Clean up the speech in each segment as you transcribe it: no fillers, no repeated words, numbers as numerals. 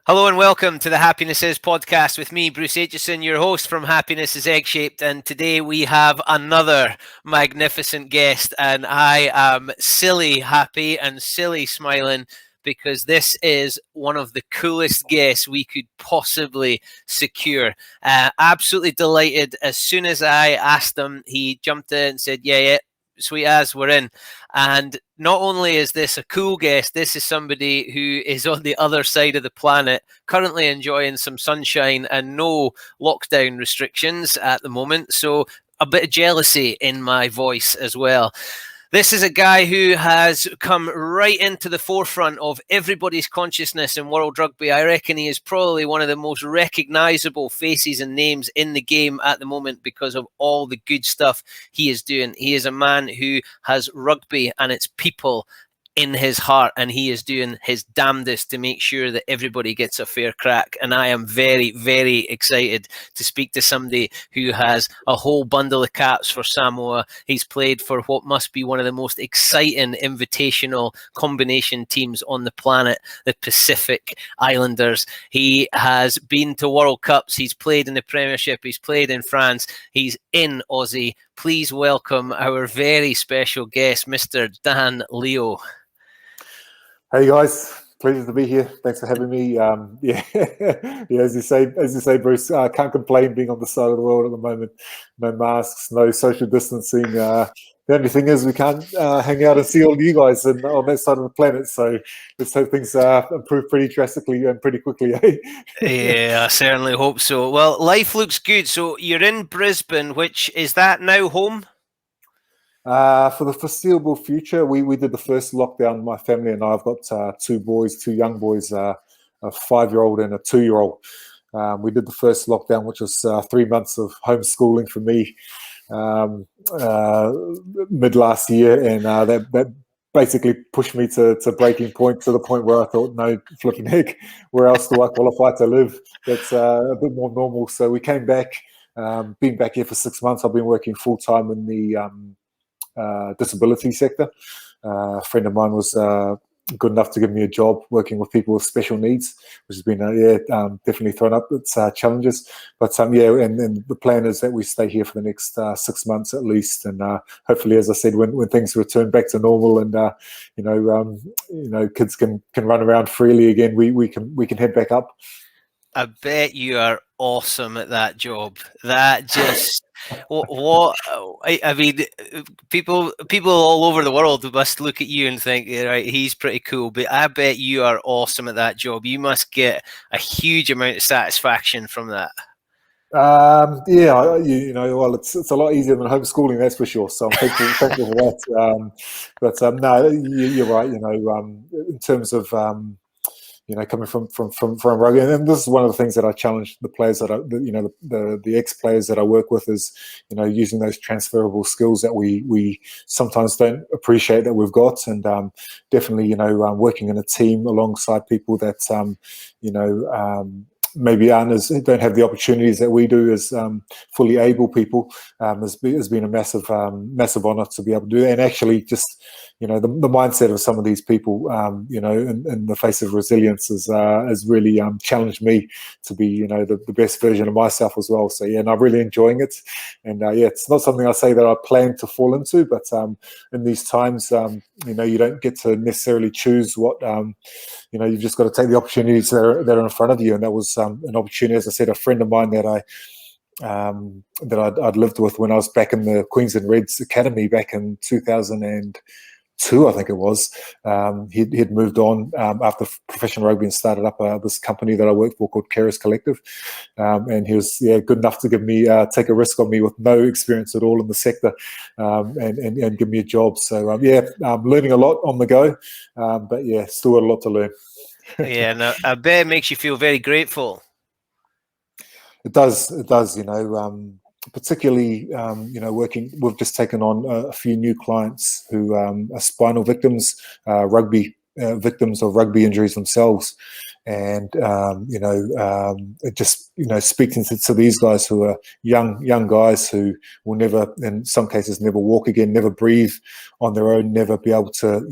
Hello and welcome to the Happiness Is podcast with me, Bruce Aitchison, your host from Happiness is Egg-Shaped, and today we have another magnificent guest, and I am silly happy and silly smiling because this is one of the coolest guests we could possibly secure. Absolutely delighted. As soon as I asked him, he jumped in and said, yeah, sweet as, we're in. And not only is this a cool guest, this is somebody who is on the other side of the planet, currently enjoying some sunshine and no lockdown restrictions at the moment. So a bit of jealousy in my voice as well. This is a guy who has come right into the forefront of everybody's consciousness in world rugby. I reckon he is probably one of the most recognisable faces and names in the game at the moment because of all the good stuff he is doing. He is a man who has rugby and its people in his heart, and he is doing his damnedest to make sure that everybody gets a fair crack. And I am very, very excited to speak to somebody who has a whole bundle of caps for Samoa. He's played for what must be one of the most exciting invitational combination teams on the planet, the Pacific Islanders. He has been to World Cups. He's played in the Premiership. He's played in France. He's in Aussie. Please welcome our very special guest, Mr. Dan Leo. Hey guys, pleasure to be here. Thanks for having me. Yeah, as you say, Bruce, can't complain being on the side of the world at the moment. No masks, no social distancing. The only thing is we can't hang out and see all of you guys on that side of the planet. So let's hope things improve pretty drastically and pretty quickly. Eh? Yeah, I certainly hope so. Well, life looks good. So you're in Brisbane, which is that now home? For the foreseeable future, we did the first lockdown. My family and I have got two young boys, a 5-year-old and a 2-year-old. We did the first lockdown, which was 3 months of homeschooling for me mid last year, and that basically pushed me to breaking point, to the point where I thought, no flipping heck, where else do I qualify to live? That's a bit more normal. So we came back. Been back here for 6 months. I've been working full time in the disability sector. A friend of mine was good enough to give me a job working with people with special needs, which has been definitely thrown up its challenges. But and the plan is that we stay here for the next 6 months at least, and hopefully, as I said, when things return back to normal and kids can run around freely again, we can head back up. I bet you are awesome at that job. That just what I mean, people all over the world must look at you and think, right, he's pretty cool. But I bet you are awesome at that job. You must get a huge amount of satisfaction from that. Well, it's a lot easier than homeschooling, that's for sure. So I'm thankful for that. No, you're right. In terms of coming from rugby, and this is one of the things that I challenge the players that the ex-players that I work with is, using those transferable skills that we sometimes don't appreciate that we've got, and definitely, working in a team alongside people that, maybe don't have the opportunities that we do as fully able people, has been a massive honor to be able to do, and actually just the mindset of some of these people, in the face of resilience has really challenged me to be the best version of myself as well. So and I'm really enjoying it, and it's not something I say that I plan to fall into, but in these times, you don't get to necessarily choose what you've just got to take the opportunities that are in front of you, and that was an opportunity. As I said, a friend of mine that I'd lived with when I was back in the Queensland Reds Academy back in 2002, I think it was. He'd moved on after professional rugby and started up this company that I worked for called Carers Collective, and he was good enough to give me take a risk on me with no experience at all in the sector, and give me a job. So I'm learning a lot on the go, but still got a lot to learn. Yeah, no, I bet it makes you feel very grateful. It does. Particularly, working, we've just taken on a few new clients who are spinal victims, rugby victims of rugby injuries themselves, and just speaking to these guys who are young guys who will never, in some cases, never walk again, never breathe on their own, never be able to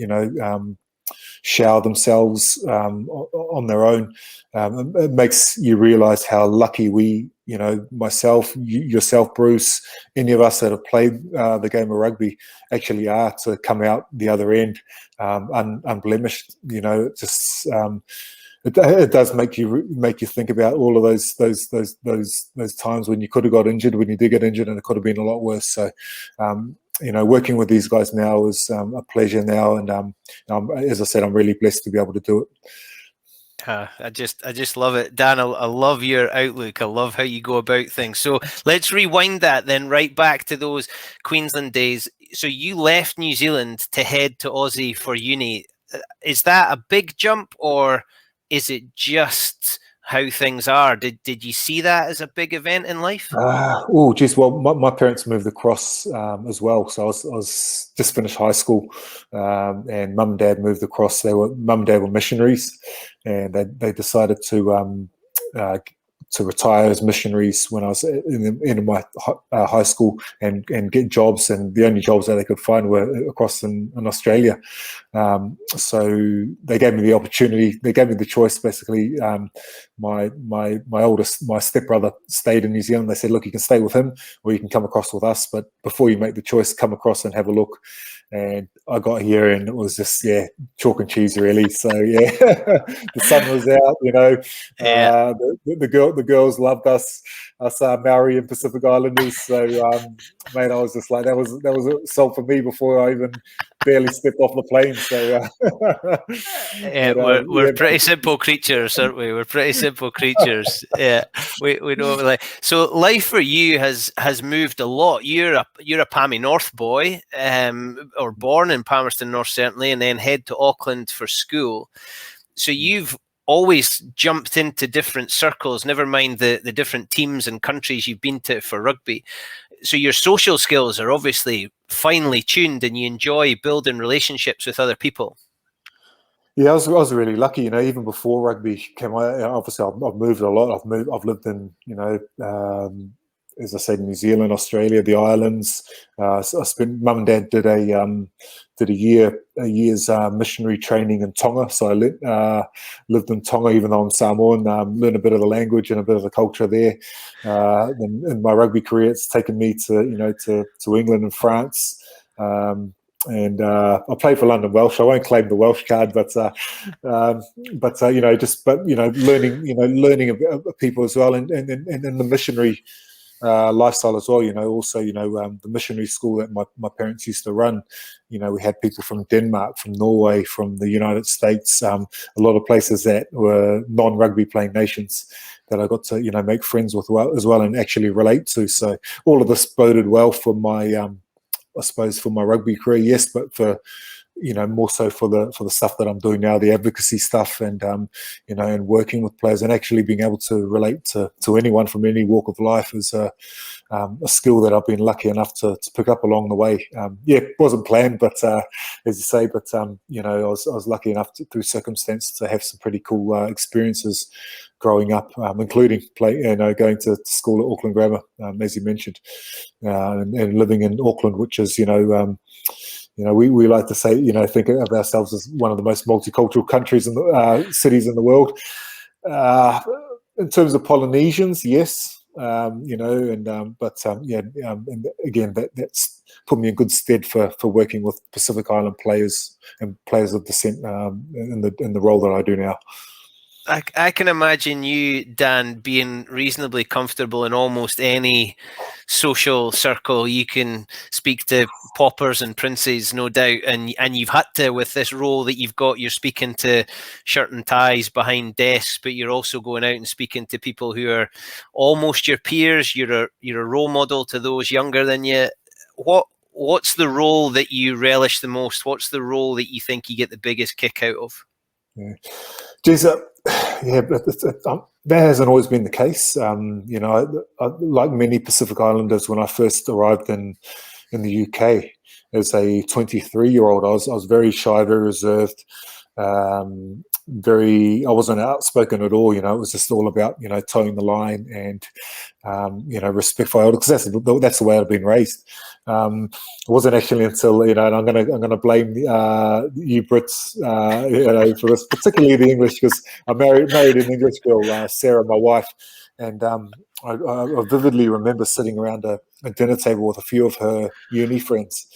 shower themselves on their own. It makes you realise how lucky we, myself, yourself, Bruce, any of us that have played the game of rugby actually are to come out the other end unblemished. It does make you think about all of those times when you could have got injured, when you did get injured, and it could have been a lot worse. So, working with these guys now is a pleasure now, and as I said, I'm really blessed to be able to do it. I just love it, Dan. I love your outlook. I love how you go about things. So let's rewind that then right back to those Queensland days. So you left New Zealand to head to Aussie for uni. Is that a big jump, or is it just how things are? Did you see that as a big event in life? Well, my parents moved across as well. So I was just finished high school, and mum and dad moved across. Mum and dad were missionaries, and they decided to retire as missionaries when I was in my high school and get jobs, and the only jobs that they could find were across in Australia. So they gave me the opportunity. They gave me the choice. Basically, my stepbrother stayed in New Zealand. They said, "Look, you can stay with him, or you can come across with us. But before you make the choice, come across and have a look." And I got here, and it was just chalk and cheese, really. So the sun was out. The girls loved us Maori and Pacific Islanders. So mate, I was just like, that was a sold for me before I even barely stepped off the plane. So we're pretty simple creatures, aren't we? We're pretty simple creatures. Yeah, we know. Like, so life for you has moved a lot. You're a Palmy North boy, or born in Palmerston North certainly, and then head to Auckland for school. So you've always jumped into different circles, never mind the different teams and countries you've been to for rugby. So your social skills are obviously finely tuned, and you enjoy building relationships with other people. Yeah, I was really lucky. Even before rugby came out, obviously I've moved a lot. I've lived in, as I said, New Zealand, Australia, the islands. So I spent. Mum and dad did a year's missionary training in Tonga. So I lived in Tonga, even though I'm Samoan. Learned a bit of the language and a bit of the culture there. In my rugby career, it's taken me to England and France. And I played for London Welsh. I won't claim the Welsh card, but learning of people as well, and the missionary lifestyle as well. The missionary school that my parents used to run. We had people from Denmark, from Norway, from the United States, a lot of places that were non-rugby playing nations that I got to make friends with as well and actually relate to. So all of this boded well for my I suppose for my rugby career, yes, but for more so for the stuff that I'm doing now, the advocacy stuff, and and working with players and actually being able to relate to anyone from any walk of life is a skill that I've been lucky enough to pick up along the way. It wasn't planned, but as you say, but I was lucky enough through circumstance to have some pretty cool experiences growing up, including going to school at Auckland Grammar, as you mentioned, and living in Auckland, which is we like to say think of ourselves as one of the most multicultural countries in the cities in the world. In terms of Polynesians, yes, and again that's put me in good stead for working with Pacific Island players and players of descent in the role that I do now. I can imagine you, Dan, being reasonably comfortable in almost any social circle. You can speak to paupers and princes, no doubt, and you've had to, with this role that you've got, you're speaking to shirt and ties behind desks, but you're also going out and speaking to people who are almost your peers. You're a role model to those younger than you. What's the role that you relish the most? What's the role that you think you get the biggest kick out of? Yeah. Geez, that hasn't always been the case. I, like many Pacific Islanders, when I first arrived in the UK as a 23-year-old, I was very shy, very reserved. I wasn't outspoken at all. It was just all about towing the line and respect for elders, because that's the way I've been raised. It wasn't actually until and I'm gonna blame you Brits for this, particularly the English, because I married an English girl, Sarah, my wife, and I vividly remember sitting around a dinner table with a few of her uni friends,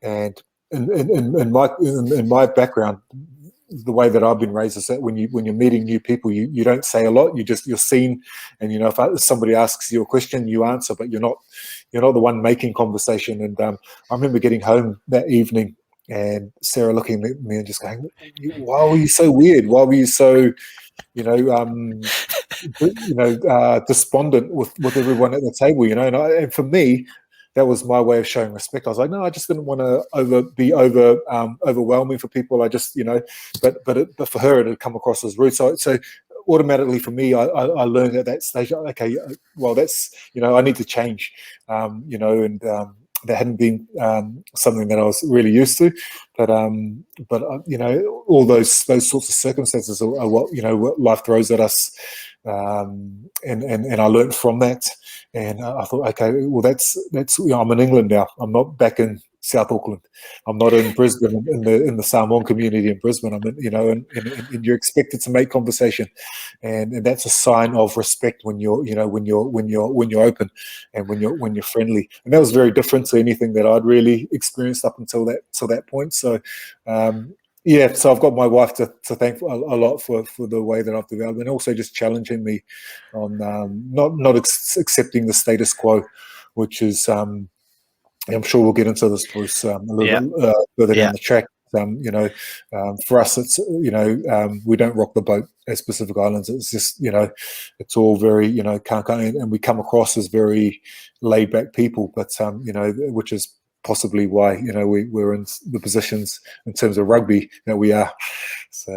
and in my background, the way that I've been raised is that when you're meeting new people, you don't say a lot. You're seen, and if somebody asks you a question, you answer, but you're not the one making conversation. And I remember getting home that evening and Sarah looking at me and just going, "Why were you so weird? Why were you so despondent with everyone at the table?" And for me, that was my way of showing respect. I was like, no, I just didn't want to be overwhelming for people. I just, but for her, it had come across as rude. So automatically for me, I learned at that stage, okay, well, that's, I need to change, and that hadn't been something that I was really used to. But all those sorts of circumstances are what life throws at us. And I learned from that. And I thought, okay, well, that's I'm in England now. I'm not back in South Auckland. I'm not in Brisbane, in the Samoan community in Brisbane. I'm in, and you're expected to make conversation, and that's a sign of respect when you're open and when you're friendly. And that was very different to anything that I'd really experienced up until that point. So. So I've got my wife to thank a lot for the way that I've developed, and also just challenging me on not accepting the status quo, which is I'm sure we'll get into this, Bruce, a little bit further down the track. For us, it's we don't rock the boat as Pacific Islands. It's just it's all very and we come across as very laid back people, but which is possibly why we're in the positions in terms of rugby that we are. So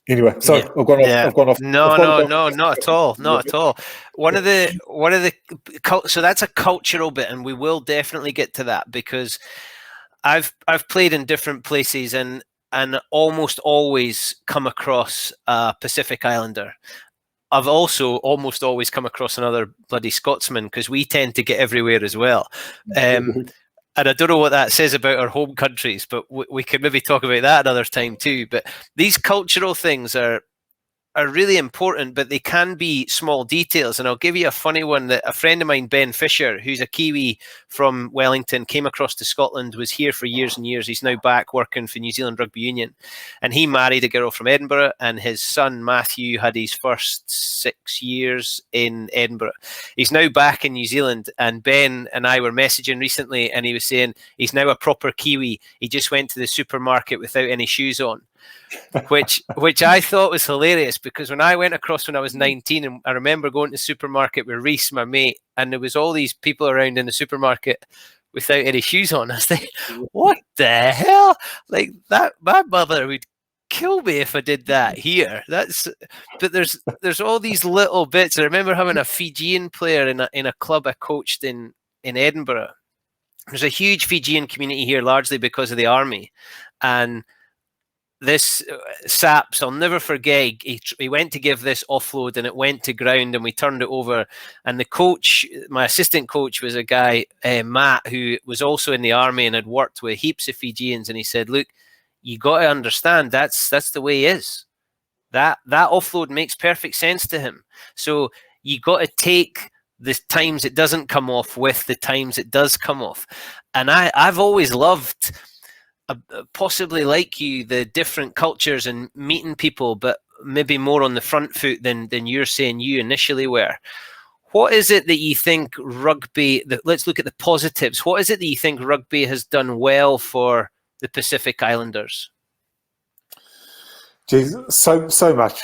anyway, sorry, I've gone off. No, not at all, not at all. One of the so that's a cultural bit, and we will definitely get to that, because I've played in different places and almost always come across a Pacific Islander. I've also almost always come across another bloody Scotsman, because we tend to get everywhere as well. And I don't know what that says about our home countries, but we could maybe talk about that another time too. But these cultural things are really important, but they can be small details. And I'll give you a funny one that a friend of mine, Ben Fisher, who's a Kiwi from Wellington, came across to Scotland, was here for years and years. He's now back working for New Zealand Rugby Union. And he married a girl from Edinburgh, and his son, Matthew, had his first 6 years in Edinburgh. He's now back in New Zealand, and Ben and I were messaging recently, and he was saying he's now a proper Kiwi. He just went to the supermarket without any shoes on. which I thought was hilarious, because when I went across when I was 19, and I remember going to the supermarket with Reese, my mate, and there was all these people around in the supermarket without any shoes on. I was like, what the hell? Like that, my mother would kill me if I did that here. But there's all these little bits. I remember having a Fijian player in a club I coached in Edinburgh. There's a huge Fijian community here, largely because of the army, and this Saps, I'll never forget, he went to give this offload and it went to ground, and we turned it over, and the coach, my assistant coach, was a guy, Matt, who was also in the army and had worked with heaps of Fijians, and he said, look, you got to understand that's the way he is. That offload makes perfect sense to him. So you got to take the times it doesn't come off with the times it does come off. And I've always loved, possibly like you, the different cultures and meeting people, but maybe more on the front foot than you're saying you initially were. What is it that you think rugby, let's look at the positives. What is it that you think rugby has done well for the Pacific Islanders? Geez, so much.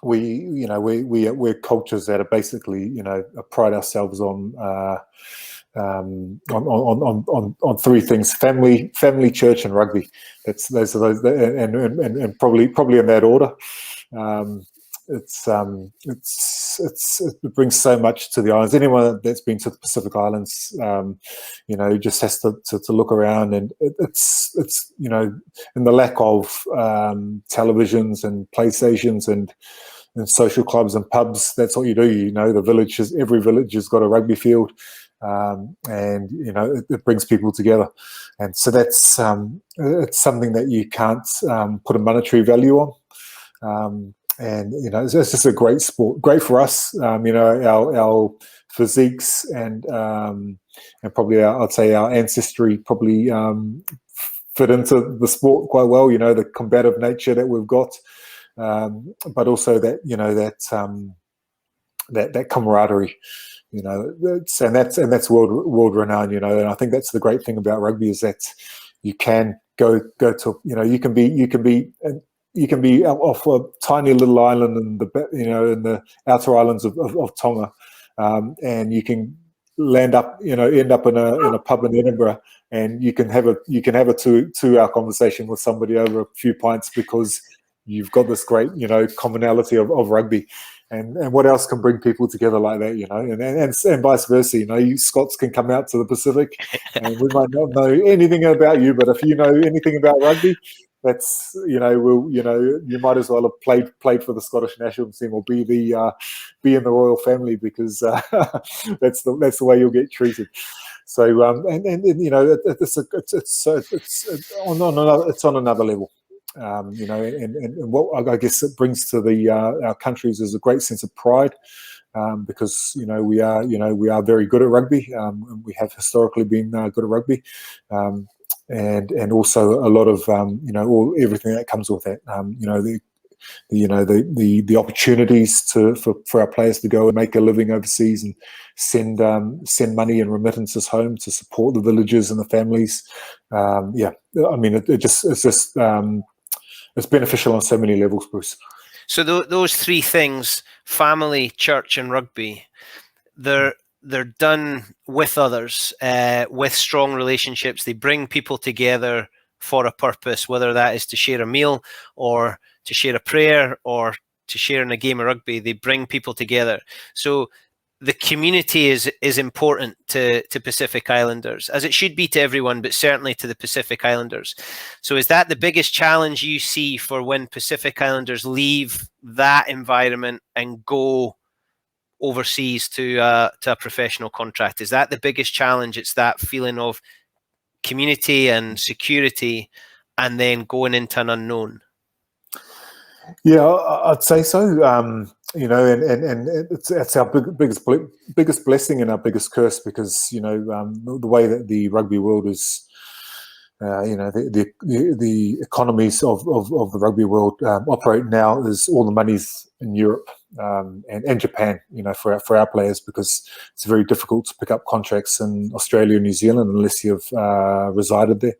We're cultures that are basically, pride ourselves on three things: family, church, and rugby. Those are those, and probably in that order. It's it brings so much to the islands. Anyone that's been to the Pacific Islands, just has to look around, and it's in the lack of televisions and PlayStations and social clubs and pubs. That's what you do. Every village has got a rugby field, and it brings people together, and so that's it's something that you can't put a monetary value on. And it's just a great sport, great for us. Our physiques and probably I'd say our ancestry probably fit into the sport quite well. The combative nature that we've got, but also that that camaraderie. That's world renowned. And I think that's the great thing about rugby is that you can go to you can be off a tiny little island in the outer islands of Tonga, and you can end up in a pub in Edinburgh, and you can have a 2-hour conversation with somebody over a few pints because you've got this great commonality of rugby. And what else can bring people together like that, and vice versa. You Scots can come out to the Pacific, and we might not know anything about you, but if you know anything about rugby, that's you might as well have played for the Scottish national team or be in the royal family, because that's the way you'll get treated. So it's on another level. And what I guess it brings to our countries is a great sense of pride, because we are very good at rugby. We have historically been good at rugby, and also a lot of everything that comes with that. The opportunities for our players to go and make a living overseas and send money and remittances home to support the villages and the families. It's beneficial on so many levels, Bruce. So those three things: family, church, and rugby, they're done with others, with strong relationships. They bring people together for a purpose, whether that is to share a meal or to share a prayer or to share in a game of rugby. They bring people together. So the community is important to Pacific Islanders, as it should be to everyone, but certainly to the Pacific Islanders. So is that the biggest challenge you see for when Pacific Islanders leave that environment and go overseas to a professional contract? Is that the biggest challenge? It's that feeling of community and security, and then going into an unknown. Yeah, I'd say so. And it's our biggest blessing and our biggest curse, because the way that the rugby world is, the economies of the rugby world operate now is all the money's in Europe and Japan. For our players, because it's very difficult to pick up contracts in Australia and New Zealand unless you've resided there.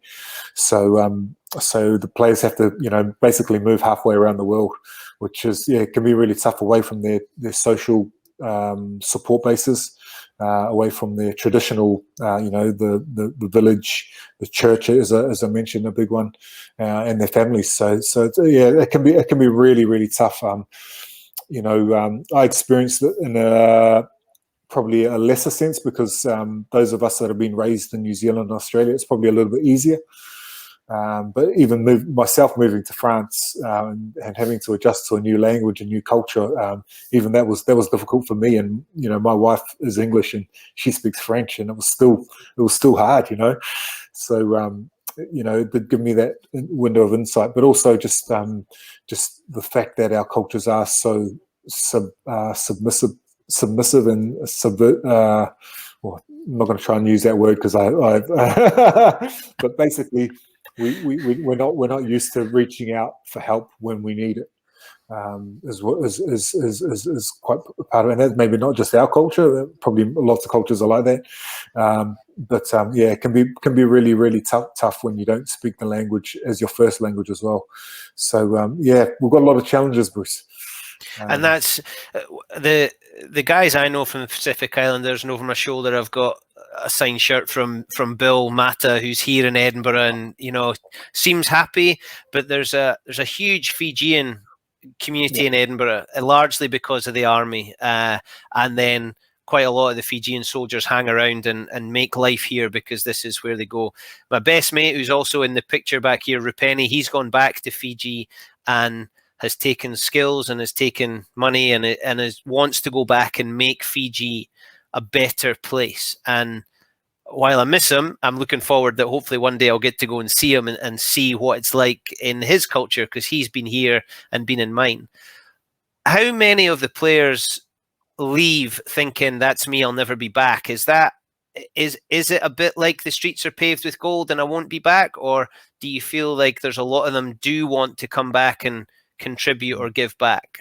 So the players have to basically move halfway around the world, which is can be really tough, away from their social support bases, away from their traditional the village, the church is as I mentioned, a big one, and their families. So it can be really, really tough. I experienced it in probably a lesser sense, because those of us that have been raised in New Zealand and Australia, it's probably a little bit easier. But even myself moving to France and having to adjust to a new language and new culture, even that was difficult for me. And my wife is English and she speaks French, and it was still hard. So it did give me that window of insight, but also just the fact that our cultures are so submissive and subvert. Well, I'm not going to try and use that word because but basically. We're not used to reaching out for help when we need it. Is quite part of it. And that's maybe not just our culture. Probably lots of cultures are like that. But it can be really, really tough when you don't speak the language as your first language as well. So we've got a lot of challenges, Bruce. And that's the guys I know from the Pacific Islanders, and over my shoulder I've got a signed shirt from Bill Mata, who's here in Edinburgh, and seems happy. But there's a huge Fijian community in Edinburgh, largely because of the army, and then quite a lot of the Fijian soldiers hang around and make life here because this is where they go. My best mate, who's also in the picture back here, Rupeni, he's gone back to Fiji and has taken skills and has taken money and wants to go back and make Fiji a better place. And while I miss him, I'm looking forward that hopefully one day I'll get to go and see him and see what it's like in his culture, because he's been here and been in mine. How many of the players leave thinking that's me, I'll never be back? Is it a bit like the streets are paved with gold and I won't be back, or do you feel like there's a lot of them do want to come back and contribute or give back?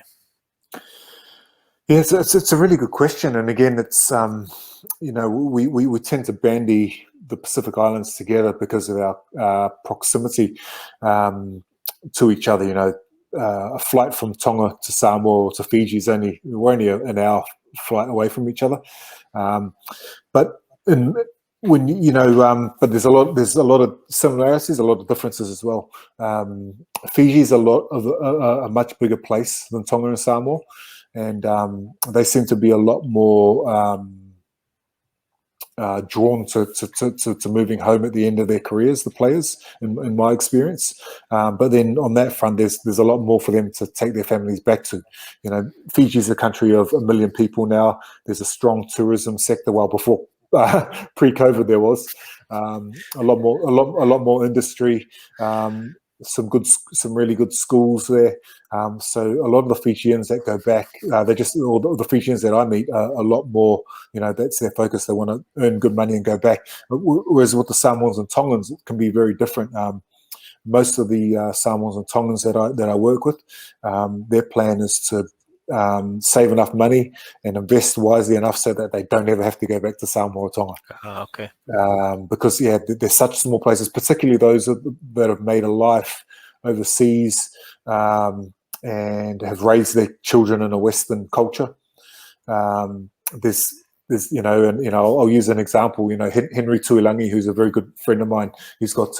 Yes, it's a really good question, and again, it's we tend to bandy the Pacific Islands together because of our proximity to each other. A flight from Tonga to Samoa or to Fiji is we're only an hour flight away from each other, but there's a lot of similarities, a lot of differences as well. Fiji is a much bigger place than Tonga and Samoa, and they seem to be a lot more drawn to moving home at the end of their careers, the players, in my experience. But then on that front, there's a lot more for them to take their families back to. Fiji is a country of 1 million people now. There's a strong tourism sector. Well, before pre-COVID, there was a lot more industry. Some really good schools there. So a lot of the Fijians that go back, the Fijians that I meet are a lot more, that's their focus. They want to earn good money and go back. Whereas with the Samoans and Tongans, it can be very different. Most of the Samoans and Tongans that I work with, their plan is to save enough money and invest wisely enough so that they don't ever have to go back to Samoa or Tonga. Okay. Because they're such small places, particularly those that have made a life overseas and have raised their children in a Western culture. I'll use an example. Henry Tuilangi, who's a very good friend of mine, he's got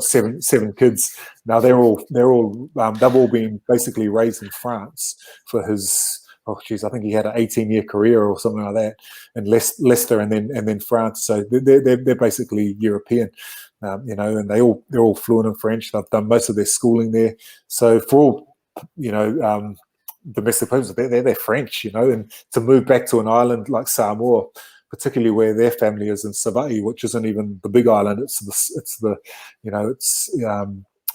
seven kids. Now they've all been basically raised in France for his. I think he had an 18-year career or something like that, in Leicester and then France. So they're basically European, and they're all fluent in French. They've done most of their schooling there. So for all, domestic players, they're French, and to move back to an island like Samoa, particularly where their family is in Savaii, which isn't even the big island, it's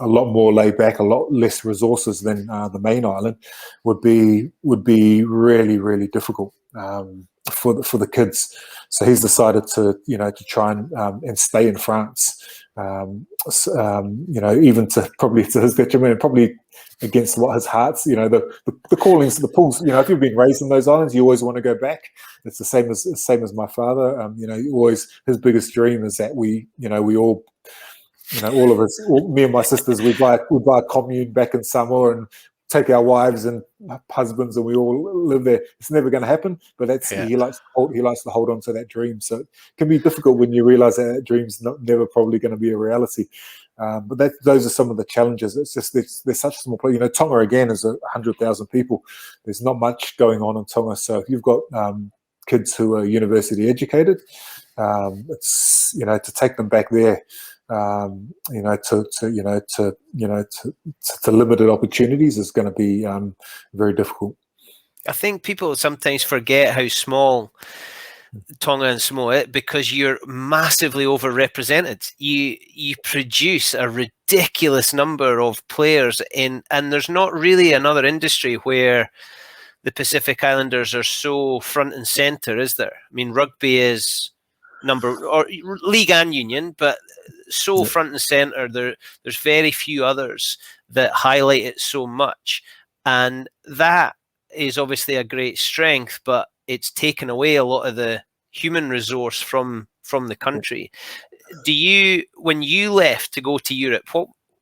a lot more laid back, a lot less resources than the main island, would be really, really difficult for the kids. So he's decided to try and stay in France. Even to his detriment, and probably against what his heart's, the callings, the pulls. If you've been raised in those islands, you always want to go back. It's the same as my father. His biggest dream is that we all, all of us, me and my sisters, we buy a commune back in Samoa and take our wives and husbands and we all live there. It's never going to happen, but he likes to hold on to that dream. So it can be difficult when you realize that dream's never probably going to be a reality. But those are some of the challenges. It's just there's such a small place. Tonga again is 100,000 people. There's not much going on in Tonga. So if you've got kids who are university educated, it's to take them back there. To limited opportunities is going to be very difficult. I think people sometimes forget how small Tonga and Samoa is because you're massively overrepresented. You produce a ridiculous number of players and there's not really another industry where the Pacific Islanders are so front and center, is there? I mean, rugby is league and union, but so front and center. There's very few others that highlight it so much, and that is obviously a great strength, but it's taken away a lot of the human resource from the country. When you left to go to Europe,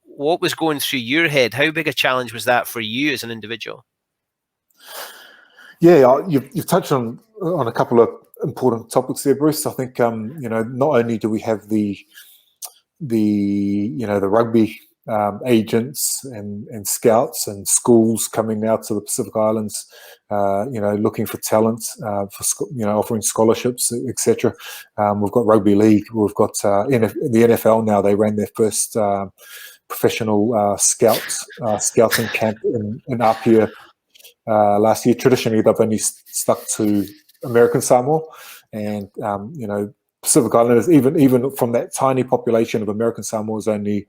what was going through your head? How big a challenge was that for you as an individual? Yeah, you've touched on a couple of important topics there, Bruce. I think not only do we have the rugby agents and scouts and schools coming out to the Pacific Islands, looking for talent, offering scholarships, etc. We've got rugby league. We've got the NFL now. They ran their first professional scouting camp in Apia last year. Traditionally, they've only stuck to American Samoa, and Pacific Islanders, even from that tiny population of American Samoa, is only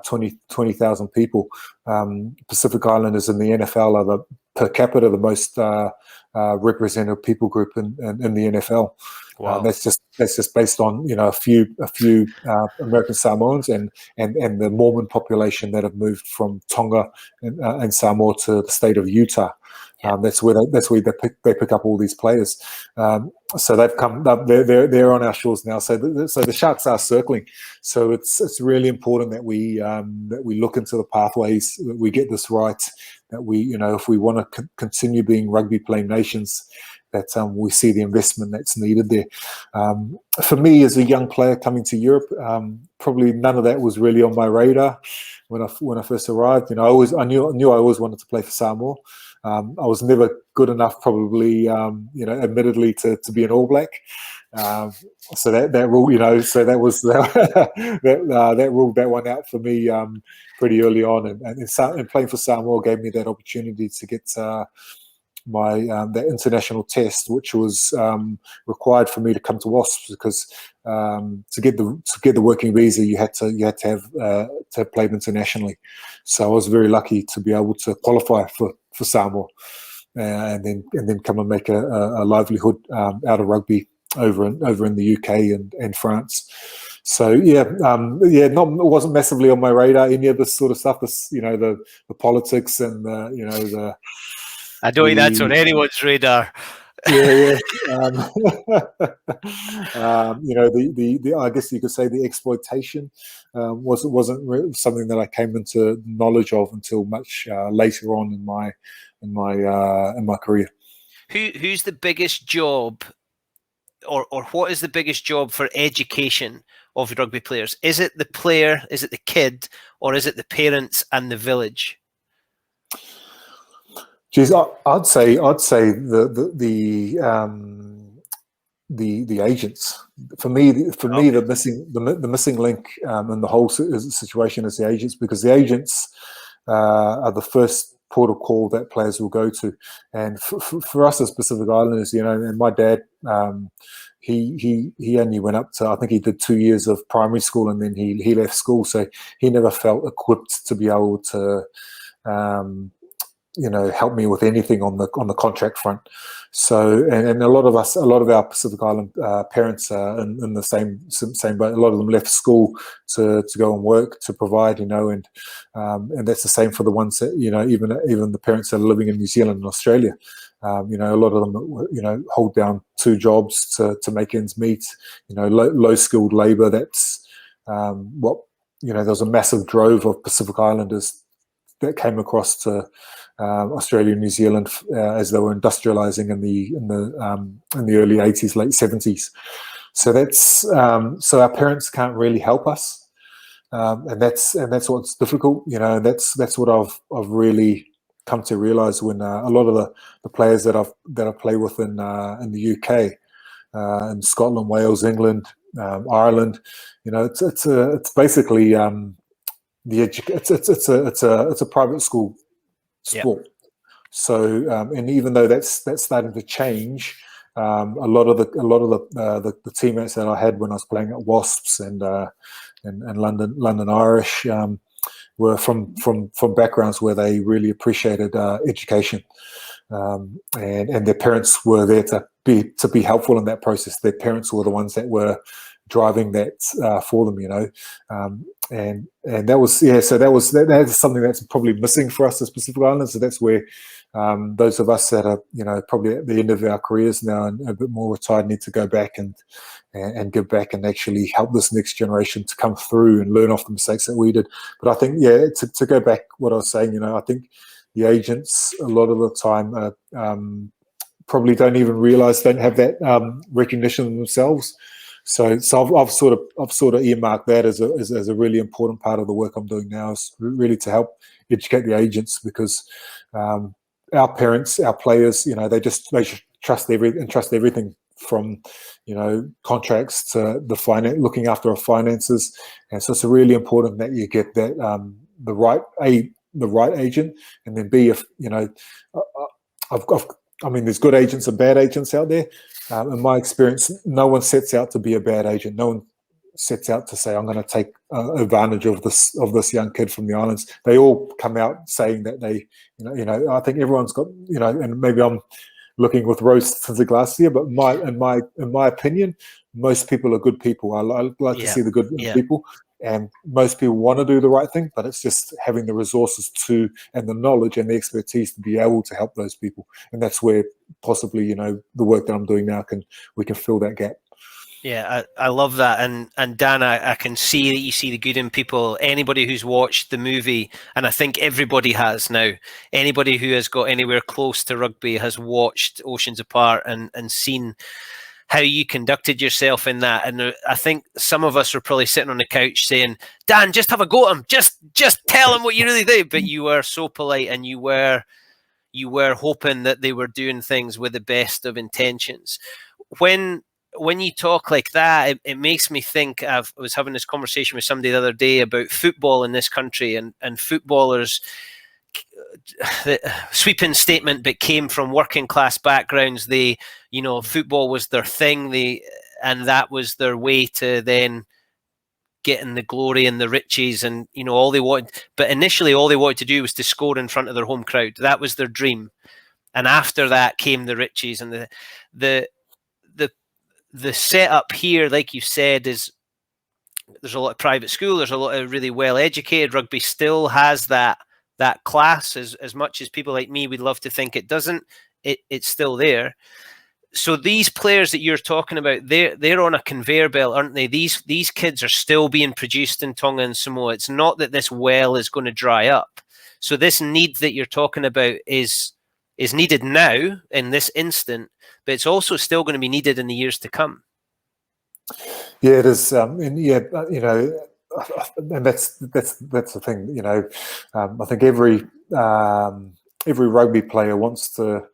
20,000 people. Pacific Islanders in the NFL are per capita the most representative people group in the NFL. Wow. That's just based on a few American Samoans and the Mormon population that have moved from Tonga and Samoa to the state of Utah. That's where they pick up all these players. So they've come. They're on our shores now. So the Sharks are circling. So it's really important that we look into the pathways, that we get this right. That we if we want to continue being rugby playing nations, that we see the investment that's needed there. For me, as a young player coming to Europe, probably none of that was really on my radar when I first arrived. I knew I always wanted to play for Samoa. I was never good enough, probably, admittedly, to be an All Black. So that rule, so that was that ruled that one out for me pretty early on. And playing for Samoa gave me that opportunity to get my that international test, which was required for me to come to Wasps, because to get the working visa, you had to have played internationally. So I was very lucky to be able to qualify for Samoa, and then come and make a livelihood out of rugby over in the UK and France. So it wasn't massively on my radar, any of this sort of stuff. The politics and the I don't think that's on anyone's radar. Yeah. I guess you could say the exploitation wasn't something that I came into knowledge of until much later on in my career. Who's the biggest job, or what is the biggest job for education of rugby players? Is it the player? Is it the kid? Or is it the parents and the village? Geez, I'd say the agents. For me, the missing link in the whole situation is the agents, because the agents are the first port of call that players will go to. And for us as Pacific Islanders, and my dad, he only went up to, I think he did 2 years of primary school, and then he left school, so he never felt equipped to be able to help me with anything on the contract front. So, and a lot of our Pacific Island parents are in the same boat. A lot of them left school to go and work, to provide, and that's the same for the ones that, even the parents that are living in New Zealand and Australia. A lot of them, hold down 2 jobs to make ends meet. Low skilled labor. That's there was a massive drove of Pacific Islanders that came across to Australia and New Zealand as they were industrializing in the early 80s, late 70s. So that's so our parents can't really help us, and that's what's difficult. That's what I've really come to realize when a lot of the players that I play with in the UK, in Scotland, Wales, England, Ireland, it's basically it's a private school sport. Yep. So and even though that's starting to change, a lot of the teammates that I had when I was playing at Wasps and London Irish were from backgrounds where they really appreciated education, and their parents were there to be helpful in that process. Their parents were the ones that were driving that for them, and that was so that's something that's probably missing for us as Pacific Islanders. So that's where those of us that are probably at the end of our careers now and a bit more retired need to go back and give back and actually help this next generation to come through and learn off the mistakes that we did. But I think to go back what I was saying, I think the agents a lot of the time probably don't even realize, don't have that recognition themselves. So I've sort of earmarked that as a really important part of the work I'm doing now, is really to help educate the agents, because our parents, our players, they should trust everything from contracts to the looking after our finances. And so it's really important that you get that the right agent, and then B, if I mean, there's good agents and bad agents out there. In my experience, no one sets out to be a bad agent. No one sets out to say, I'm going to take advantage of this young kid from the islands. They all come out saying that they, I think everyone's got, and maybe I'm looking with rose-tinted glasses here, but in my opinion, most people are good people. I like to see the good in people, and most people want to do the right thing, but it's just having the resources to, and the knowledge and the expertise to be able to help those people. And that's where possibly, the work that I'm doing now we can fill that gap. Yeah, I love that. And Dan, I can see that you see the good in people. Anybody who's watched the movie, and I think everybody has now, anybody who has got anywhere close to rugby has watched Oceans Apart and seen how you conducted yourself in that. And I think some of us were probably sitting on the couch saying, Dan, just have a go at him. Just tell him what you really do. But you were so polite, and you were hoping that they were doing things with the best of intentions. When you talk like that, it makes me think I was having this conversation with somebody the other day about football in this country, and footballers, the sweeping statement, but came from working class backgrounds. They, football was their thing. And that was their way to then getting the glory and the riches, and all they wanted. But initially, all they wanted to do was to score in front of their home crowd. That was their dream. And after that came the riches, and the setup here, like you said, is there's a lot of private school. There's a lot of really well educated. Rugby still has that class, as much as people like me would love to think it doesn't. It's still there. So these players that you're talking about, they're on a conveyor belt, aren't they? These kids are still being produced in Tonga and Samoa. It's not that this well is going to dry up. So this need that you're talking about is needed now in this instant, but it's also still going to be needed in the years to come. Yeah, it is, and that's the thing. I think every rugby player wants to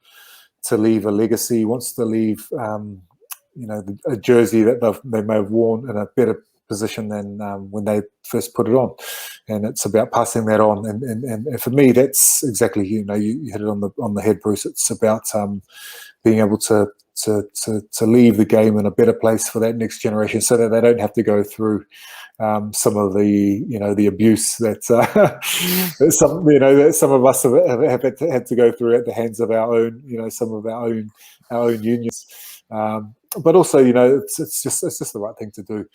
leave a legacy, wants to leave, a jersey that they may have worn in a better position than when they first put it on, and it's about passing that on. And for me, that's exactly you hit it on the head, Bruce. It's about being able to leave the game in a better place for that next generation, so that they don't have to go through some of the abuse that some of us have had to go through at the hands of our own, some of our own unions. But also, it's just the right thing to do.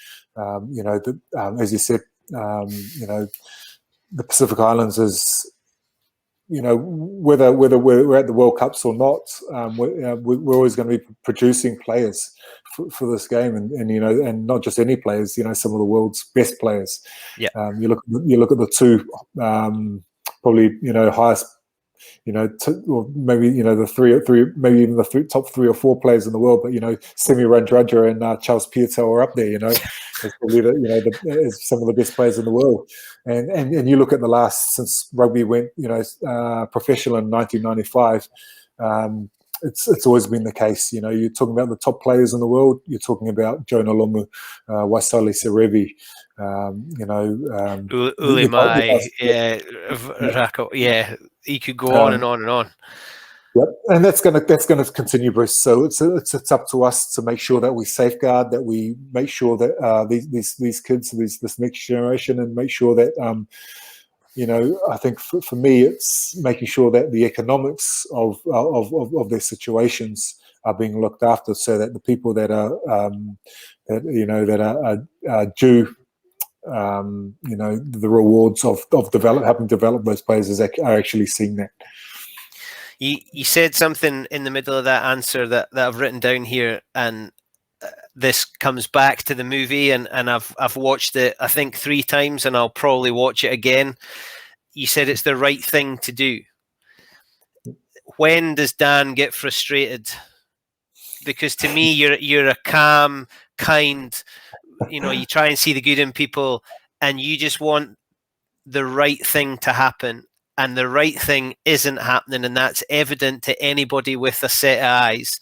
As you said, the Pacific Islands is, whether we're at the World Cups or not, we're always going to be producing players for this game, and not just any players. Some of the world's best players. Yeah. You look at the two probably highest. Or maybe the three, maybe even the top 3 or 4 players in the world. But Semi Radradra and Charles Piutau are up there. It's probably some of the best players in the world. And you look at the last, since rugby went professional in 1995. It's always been the case. You're talking about the top players in the world. You're talking about Jonah Lomu, Waisale Serevi, Uli Mai, Rako, he could go on and on and on. Yep, and that's going to continue, Bruce. So it's up to us to make sure that we safeguard, that we make sure that these kids, this next generation, and make sure that I think for me, it's making sure that the economics of their situations are being looked after, so that the people that are due, the rewards of helping develop those players are actually seeing that. You said something in the middle of that answer that I've written down here, and this comes back to the movie, and I've watched it, I think, 3 times, and I'll probably watch it again. You said it's the right thing to do. When does Dan get frustrated? Because to me, you're a calm, kind. You try and see the good in people, and you just want the right thing to happen, and the right thing isn't happening, and that's evident to anybody with a set of eyes.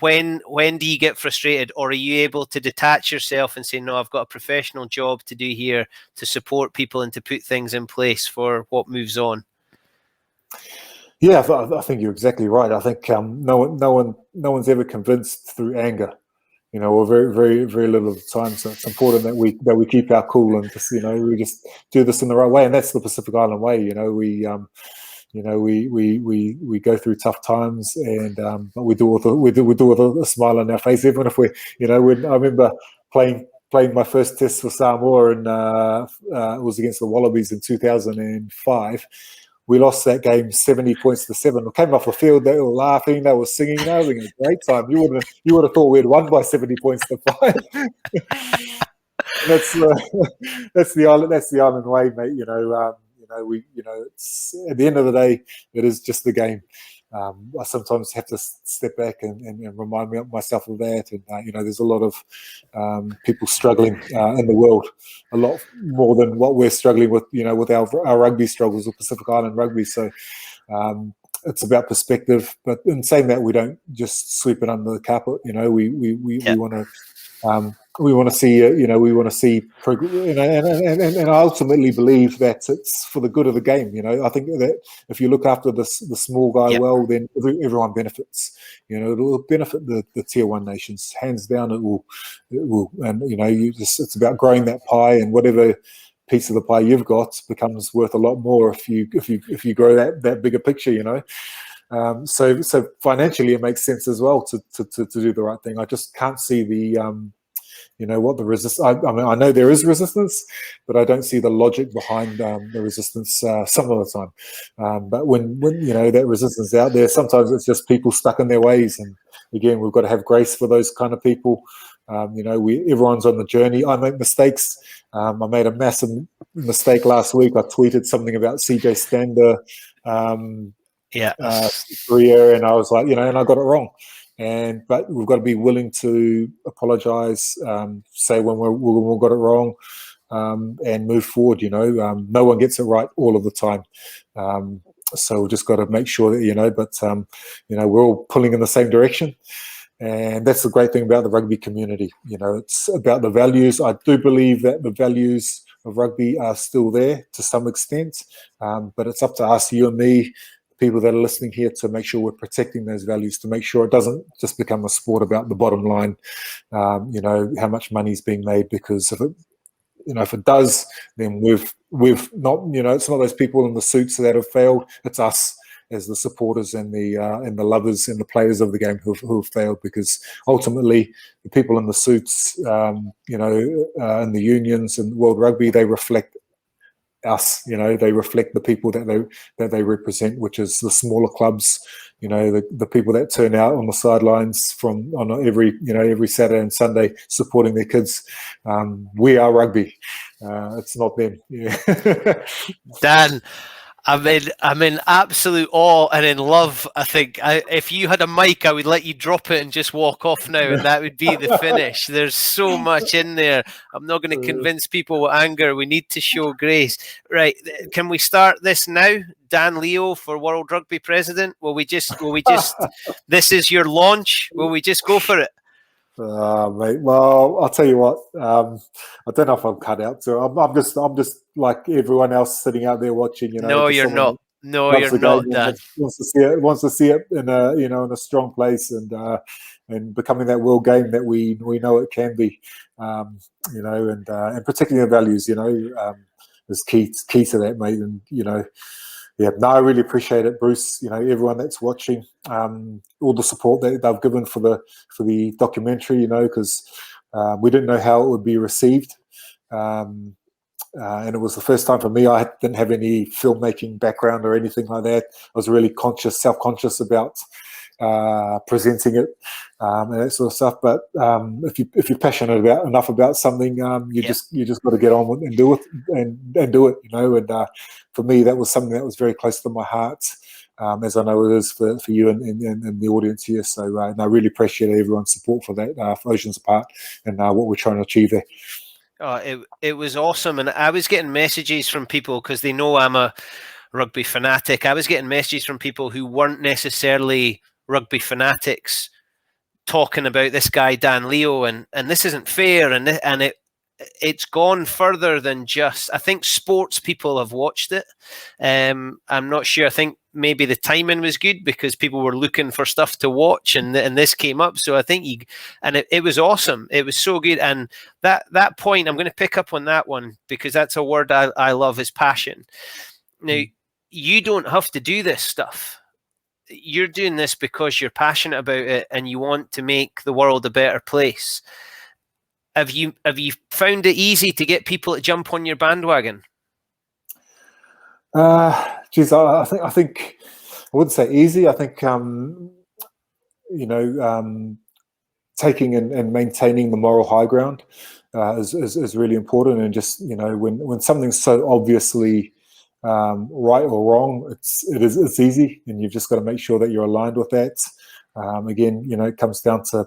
When do you get frustrated, or are you able to detach yourself and say, no, I've got a professional job to do here to support people and to put things in place for what moves on? Yeah, I think you're exactly right. I think no one's ever convinced through anger, or very, very, very little of the time. So it's important that we keep our cool and just, we just do this in the right way. And that's the Pacific Island way. We go through tough times, and but we do with a smile on our face, even if when I remember playing my first test for Samoa, and it was against the Wallabies in 2005. We lost that game 70 points to 7. We came off the field, they were laughing, they were singing, they were having a great time. You would have thought we'd won by 70 points to 5. That's the island way, mate. It's at the end of the day, it is just the game. I sometimes have to step back and remind myself of that. And there's a lot of people struggling in the world, a lot more than what we're struggling with. With our rugby struggles with Pacific Island rugby. So it's about perspective. But in saying that, we don't just sweep it under the carpet. We want to. We want to see, we want to see, and I ultimately believe that it's for the good of the game. I think that if you look after the small guy well, then everyone benefits. It'll benefit the tier 1 nations, hands down. It will, and it's about growing that pie, and whatever piece of the pie you've got becomes worth a lot more if you grow that bigger picture. So financially, it makes sense as well to do the right thing. I just can't see the what the resistance. I mean, I know there is resistance, but I don't see the logic behind the resistance some of the time. But when that resistance is out there, sometimes it's just people stuck in their ways. And again, we've got to have grace for those kind of people. Everyone's on the journey. I make mistakes. I made a massive mistake last week. I tweeted something about CJ Stander. Career, and I was like, and I got it wrong. But we've got to be willing to apologise, say when we got it wrong, and move forward. No one gets it right all of the time, so we've just got to make sure that but we're all pulling in the same direction, and that's the great thing about the rugby community. It's about the values. I do believe that the values of rugby are still there to some extent, but it's up to us, you and me, people that are listening here, to make sure we're protecting those values, to make sure it doesn't just become a sport about the bottom line, how much money is being made. Because if it does, then we've not, it's not those people in the suits that have failed. It's us as the supporters and the lovers and the players of the game who have failed. Because ultimately, the people in the suits, and the unions and World Rugby, they reflect us. They reflect the people that they represent, which is the smaller clubs, the people that turn out on the sidelines on every Saturday and Sunday supporting their kids. We are rugby. It's not them. Dan, I'm in absolute awe and in love. I think if you had a mic, I would let you drop it and just walk off now, and that would be the finish. There's so much in there. I'm not going to convince people with anger. We need to show grace. Right? Can we start this now? Dan Leo for World Rugby President. Will we just? This is your launch. Will we just go for it? Mate. Well, I'll tell you what. I don't know if I'm cut out. So I'm just like everyone else sitting out there watching. No, you're not. No, you're not, Dan. Wants to see it in a strong place, and becoming that world game that we know it can be. And protecting the values. Is key to that, mate. And I really appreciate it, Bruce. Everyone that's watching, all the support that they've given for the documentary. Because we didn't know how it would be received, and it was the first time for me. I didn't have any filmmaking background or anything like that. I was really self-conscious about presenting it and that sort of stuff. But if you're passionate enough about something, you just got to get on with it and do it and do it. And for me, that was something that was very close to my heart. as I know it is for you and the audience here. So and I really appreciate everyone's support for that, for Oceans Apart, and what we're trying to achieve there. It was awesome, and I was getting messages from people because they know I'm a rugby fanatic. I was getting messages from people who weren't necessarily rugby fanatics talking about this guy Dan Leo, and this isn't fair, and it's gone further than just. I think sports people have watched it. I'm not sure. I think maybe the timing was good because people were looking for stuff to watch, and this came up. So I think it was awesome. It was so good, and that point I'm going to pick up on that one because that's a word I love is passion. Now you don't have to do this stuff. You're doing this because you're passionate about it and you want to make the world a better place. Have you found it easy to get people to jump on your bandwagon? I think I wouldn't say easy. I think taking and maintaining the moral high ground is really important. And just when something's so obviously right or wrong, it's easy, and you've just got to make sure that you're aligned with that. Again, it comes down to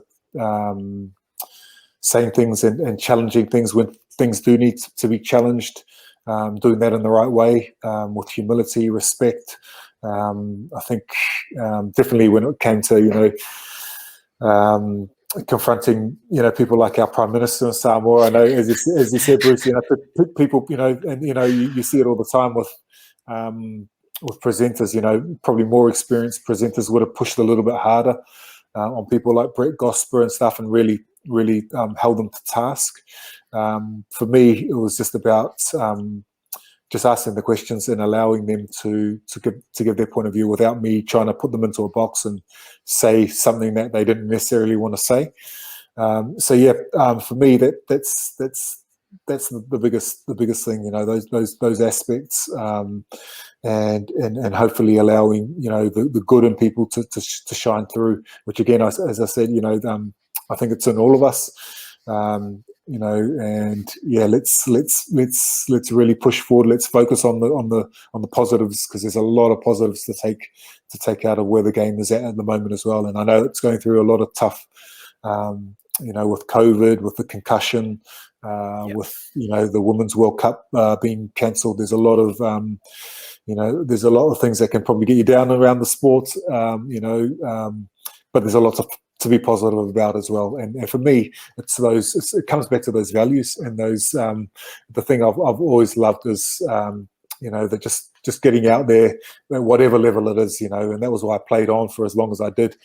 saying things and challenging things when things do need to be challenged, doing that in the right way, with humility, respect. I think definitely when it came to confronting people like our Prime Minister in Samoa, I know as you said, Bruce, people, and you see it all the time with presenters. Probably more experienced presenters would have pushed a little bit harder on people like Brett Gosper and stuff, and really held them to task. For me, it was just about just asking the questions and allowing them to give their point of view without me trying to put them into a box and say something that they didn't necessarily want to say. For me, that's the biggest thing. Those aspects, and hopefully allowing the good in people to shine through. Which again, as I said, I think it's in all of us. Let's really push forward. Let's focus on the positives, because there's a lot of positives to take out of where the game is at the moment as well. And I know it's going through a lot of tough, with COVID, with the concussion, with the Women's World Cup being cancelled. There's a lot of there's a lot of things that can probably get you down around the sport, but there's a lot to be positive about as well. And for me, it comes back to those values and those. The thing I've always loved is that just getting out there at whatever level it is, and that was why I played on for as long as I did.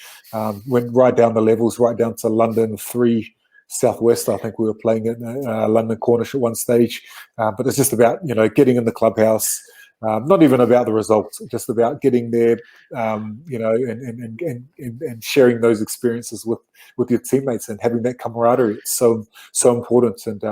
Went right down the levels, right down to London 3 Southwest. I think we were playing at London Cornish at one stage, but it's just about getting in the clubhouse. Not even about the results, just about getting there, and sharing those experiences with your teammates and having that camaraderie. It's so important. And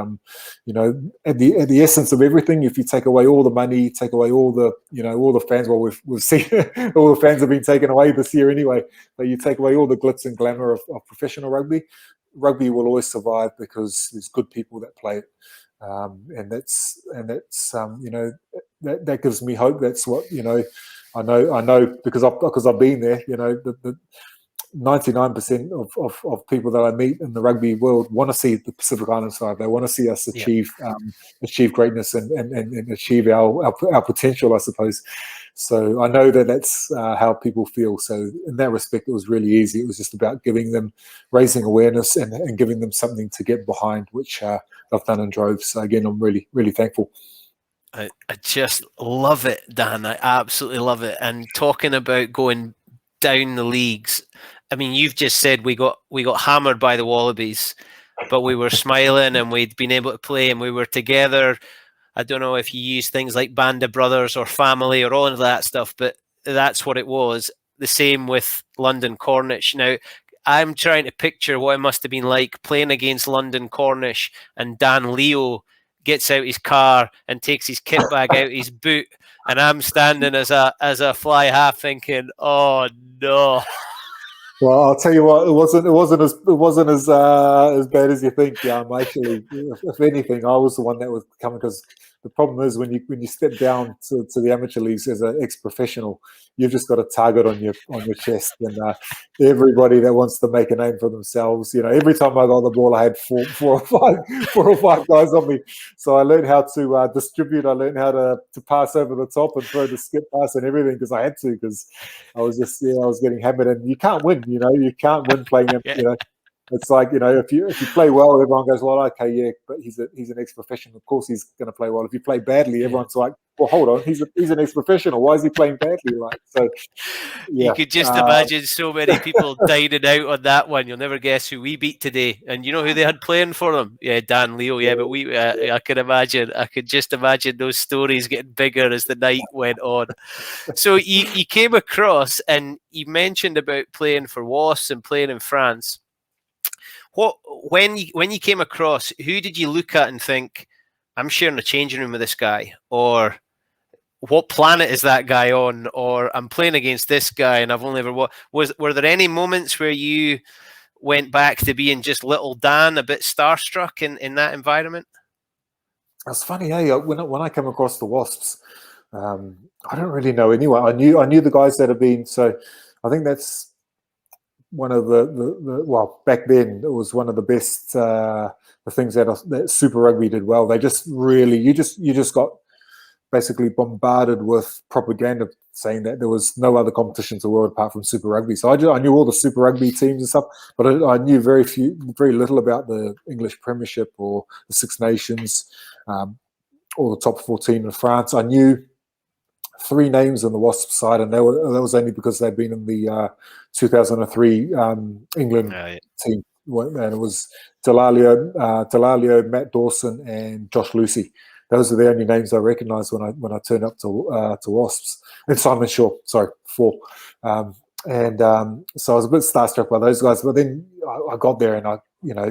at the essence of everything, if you take away all the money, take away all the all the fans. Well, we've seen all the fans have been taken away this year anyway. But you take away all the glitz and glamour of professional rugby. Rugby will always survive because there's good people that play it. And that's that gives me hope. That's what I know because I've been there. The 99% of people that I meet in the rugby world want to see the Pacific Island side. They want to see us achieve greatness and achieve our potential, I suppose. So I know that's how people feel. So in that respect, it was really easy. It was just about raising awareness and giving them something to get behind, which I've done in droves. So again, I'm really, really thankful. I just love it, Dan. I absolutely love it. And talking about going down the leagues, I mean, you've just said we got hammered by the Wallabies, but we were smiling and we'd been able to play and we were together. I don't know if you use things like band of brothers or family or all of that stuff, but that's what it was. The same with London Cornish. Now, I'm trying to picture what it must have been like playing against London Cornish, and Dan Leo gets out his car and takes his kit bag out his boot, and I'm standing as a fly half thinking, oh no. Well, I'll tell you what, it wasn't as bad as you think. Actually, if anything, I was the one that was coming, because the problem is when you step down to the amateur leagues as an ex-professional, you've just got a target on your chest, and everybody that wants to make a name for themselves, every time I got the ball, I had four or five guys on me. So I learned how to distribute. I learned how to pass over the top and throw the skip pass and everything because I had to, because I was getting hammered, and you can't win. You can't win playing him. Yeah. It's like, if you play well, everyone goes, well, okay, yeah, but he's an ex-professional. Of course, he's going to play well. If you play badly, everyone's like, well, hold on, he's an ex-professional. Why is he playing badly? Yeah. You could just imagine so many people dining out on that one. You'll never guess who we beat today, and you know who they had playing for them? Yeah, Dan Leo. Yeah, but I could just imagine those stories getting bigger as the night went on. So you came across, and you mentioned about playing for Wasps and playing in France. When you came across, who did you look at and think, I'm sharing a changing room with this guy, or what planet is that guy on, or I'm playing against this guy and I've only ever were there any moments where you went back to being just little Dan, a bit starstruck in that environment? It's funny, hey, when I came across the Wasps, I don't really know anyone. I knew the guys that have been. So I think that's one of the well, back then it was one of the best the things that Super Rugby did well. They just really you just got basically bombarded with propaganda saying that there was no other competitions in the world apart from Super Rugby. So I knew all the Super Rugby teams and stuff, but I knew very little about the English Premiership or the Six Nations, or the top 14 in France. I knew 3 names on the Wasps side, and that was only because they'd been in the 2003 England team, and it was Delalio, Matt Dawson, and Josh Lucy. Those are the only names I recognised when I turned up to Wasps. And Simon Shaw, sorry, 4. So I was a bit starstruck by those guys. But then I got there, and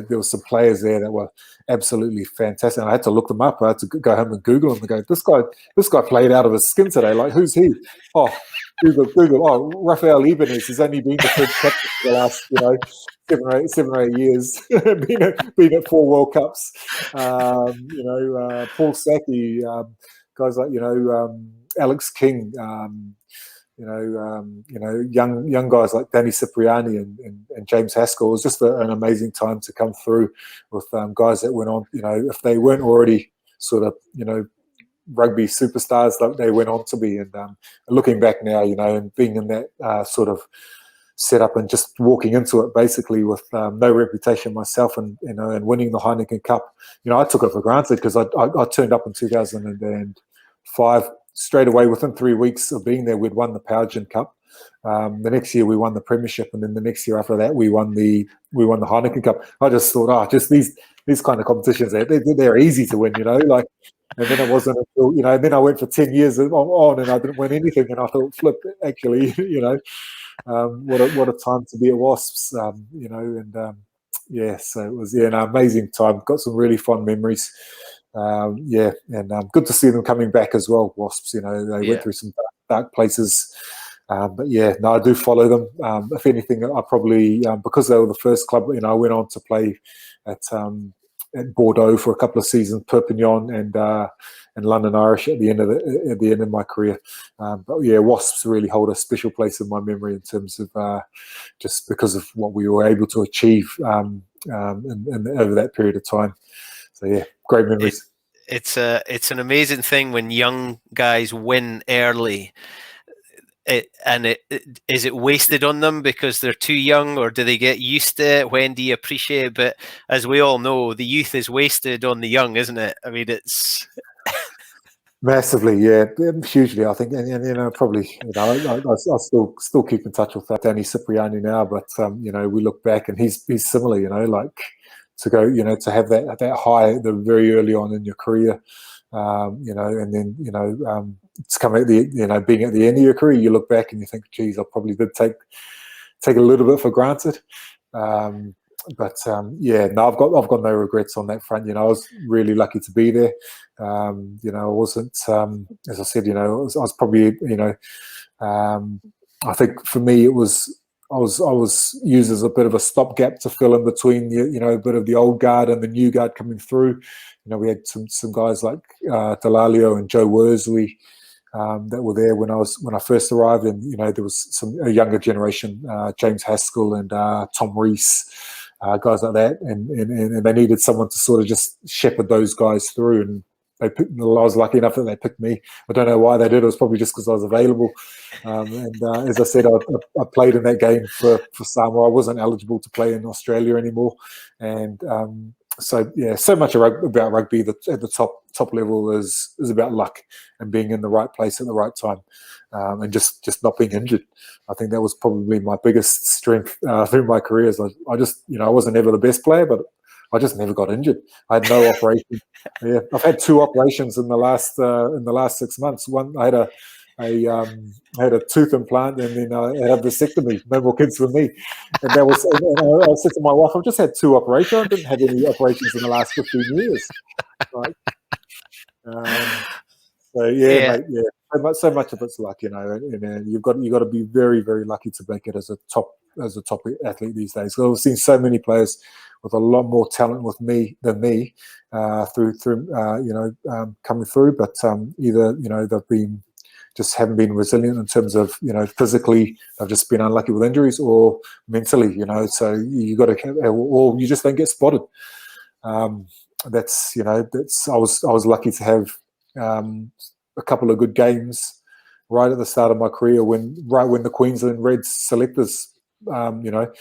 there were some players there that were absolutely fantastic. And I had to look them up. I had to go home and Google them and go, this guy played out of his skin today. Like, who's he? Oh, Google. Oh, Rafael Ibanez. He's only been the first captain for the last, 7 or 8 years. been at 4 World Cups. Paul Sackey, guys like Alex King. Young guys like Danny Cipriani and James Haskell. It was just an amazing time to come through with guys that went on. If they weren't already sort of rugby superstars, like they went on to be. And looking back now, and being in that sort of setup and just walking into it basically with no reputation myself, and winning the Heineken Cup, I took it for granted because I turned up in 2005. Straight away, within 3 weeks of being there, we'd won the Powergen Cup. The next year we won the Premiership, and then the next year after that we won the Heineken Cup. I just thought, just these kind of competitions, they're easy to win, And then it wasn't until then I went for 10 years on and I didn't win anything, and I thought, flip, actually, what a time to be at Wasps, so it was an amazing time. Got some really fond memories. Good to see them coming back as well, Wasps. They went through some dark places, but I do follow them. If anything, I probably because they were the first club. I went on to play at Bordeaux for a couple of seasons, Perpignan and London Irish at the end of my career. Wasps really hold a special place in my memory in terms of just because of what we were able to achieve over that period of time. So great memories. It's an amazing thing when young guys win early. Is it wasted on them because they're too young, or do they get used to it? When do you appreciate it? But as we all know, the youth is wasted on the young, isn't it? I mean, it's massively, hugely. I think, and probably, I still keep in touch with that Danny Cipriani now. But we look back, and he's similar. To go, to have that high very early on in your career, and then it's coming at the being at the end of your career, you look back and you think, geez, I probably did take a little bit for granted. I've got no regrets on that front. I was really lucky to be there. I wasn't, as I said, I was probably, I think for me it was was used as a bit of a stopgap to fill in between a bit of the old guard and the new guard coming through. We had some guys like Delalio and Joe Worsley that were there when I first arrived, and there was a younger generation, James Haskell and Tom Rees, guys like that, and they needed someone to sort of just shepherd those guys through. And I was lucky enough that they picked me. I don't know why they did. It was probably just because I was available. As I said, I played in that game for Samoa. I wasn't eligible to play in Australia anymore, and so much about rugby that at the top level is about luck and being in the right place at the right time, and just not being injured. I think that was probably my biggest strength through my career. Is I just I wasn't ever the best player, but I just never got injured. I had no operation. Yeah, I've had 2 operations in the last 6 months. One, I had a tooth implant, and then I had a vasectomy. No more kids for me. And that was. And I said to my wife, "I've just had 2 operations. I didn't have any operations in the last 15 years." Right. Mate, yeah. So much of it's luck, and you've got to be very, very lucky to make it as a top athlete these days. So I've seen so many players with a lot more talent than me through coming through, but either they've haven't been resilient in terms of physically, they've just been unlucky with injuries, or mentally, so you got to, or you just don't get spotted. I was lucky to have a couple of good games right at the start of my career when the Queensland Reds selectors, they're the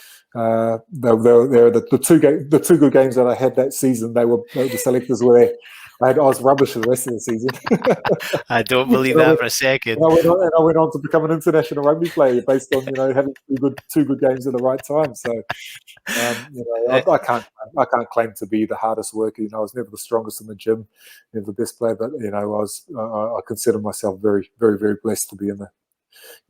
2 good games that I had that season. The selectors were there. I was rubbish for the rest of the season. I don't believe that for a second. And I went on to become an international rugby player based on having 2 good games at the right time. So I can't claim to be the hardest worker. I was never the strongest in the gym, never the best player, but I consider myself very, very, very blessed to be in the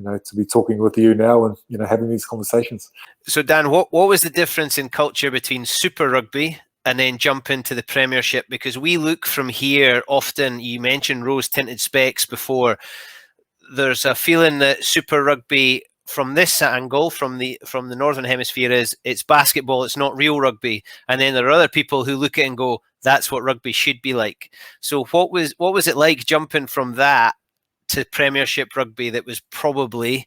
to be talking with you now and having these conversations. So Dan, what was the difference in culture between Super Rugby and then jump into the Premiership? Because we look from here often. You mentioned rose-tinted specs before. There's a feeling that Super Rugby, from this angle, from the Northern Hemisphere, it's basketball. It's not real rugby. And then there are other people who look at it and go, "That's what rugby should be like." So what was it like jumping from that to Premiership rugby? That was probably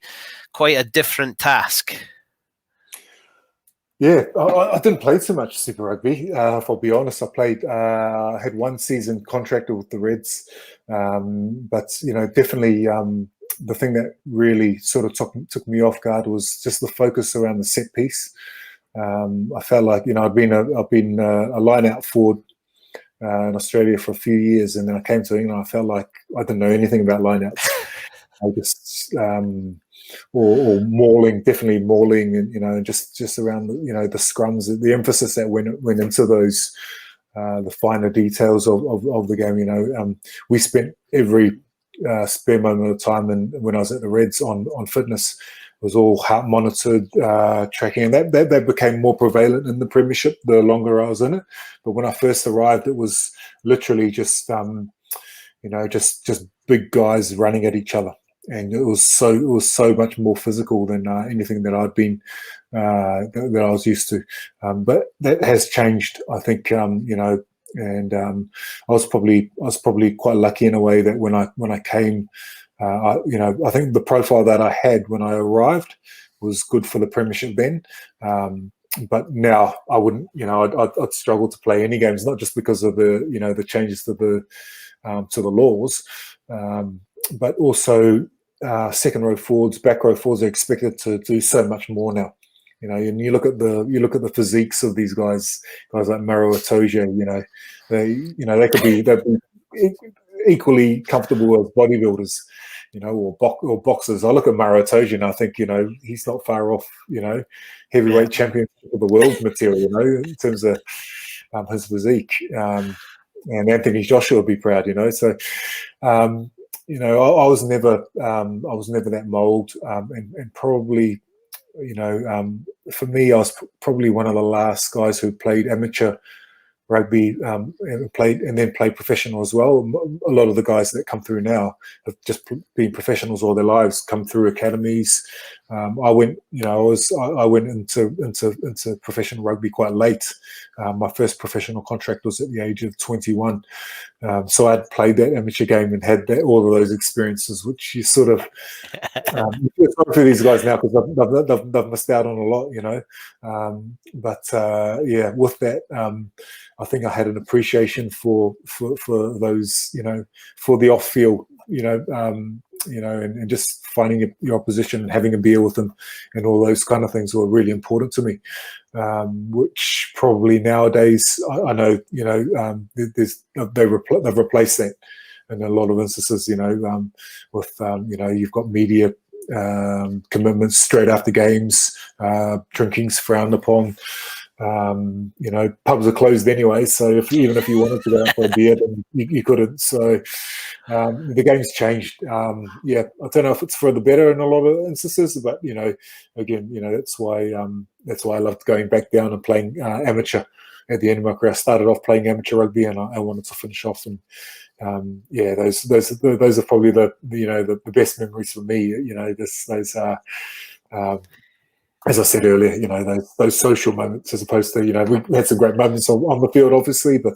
quite a different task. Yeah, I didn't play too much Super Rugby. If I'll be honest, I had 1 season contracted with the Reds, but definitely the thing that really sort of took me off guard was just the focus around the set piece. I felt like I've been a line-out forward in Australia for a few years, and then I came to England. I felt like I didn't know anything about line-outs. I just or mauling, definitely mauling, and just around the scrums, the emphasis that went into those the finer details of the game. We spent every spare moment of time, and when I was at the Reds on fitness, it was all heart monitored tracking, and that became more prevalent in the Premiership the longer I was in it. But when I first arrived, it was literally just just big guys running at each other. And it was so much more physical than anything that I'd been that I was used to. But that has changed, I think. And I was probably quite lucky in a way that when I came, I think the profile that I had when I arrived was good for the Premiership then. But now I wouldn't. I'd struggle to play any games, not just because of the changes to the laws. But also second row forwards, back row forwards are expected to do so much more now. And you look at the physiques of these guys like Maro Atoja. They'd be equally comfortable as bodybuilders, or boxers. I look at Maro Atoja and I think he's not far off heavyweight champion of the world material, in terms of his physique. And Anthony Joshua would be proud, So, I was never that mould, and probably, for me, I was probably one of the last guys who played amateur rugby and then played professional as well. A lot of the guys that come through now have just been professionals all their lives, come through academies. I went into professional rugby quite late. My first professional contract was at the age of 21. So I'd played that amateur game and had all of those experiences, which you sort of you feel sorry for these guys now because they've missed out on a lot, you know. With that, I think I had an appreciation for those, you know, for the off field, and just finding your opposition and having a beer with them and all those kind of things were really important to me. Which probably nowadays I know, you know, they've replaced that in a lot of instances, you know, with you know, you've got media commitments straight after games, drinking's frowned upon. You know, pubs are closed anyway, so even if you wanted to go out for a beer, then you couldn't. So the game's changed. I don't know if it's for the better in a lot of instances, but you know, again, you know, that's why I loved going back down and playing amateur at the end of my career. I started off playing amateur rugby, and I wanted to finish off. And those are probably the best memories for me. You know, those as I said earlier, you know, those social moments, as opposed to, you know, we had some great moments on the field, obviously, but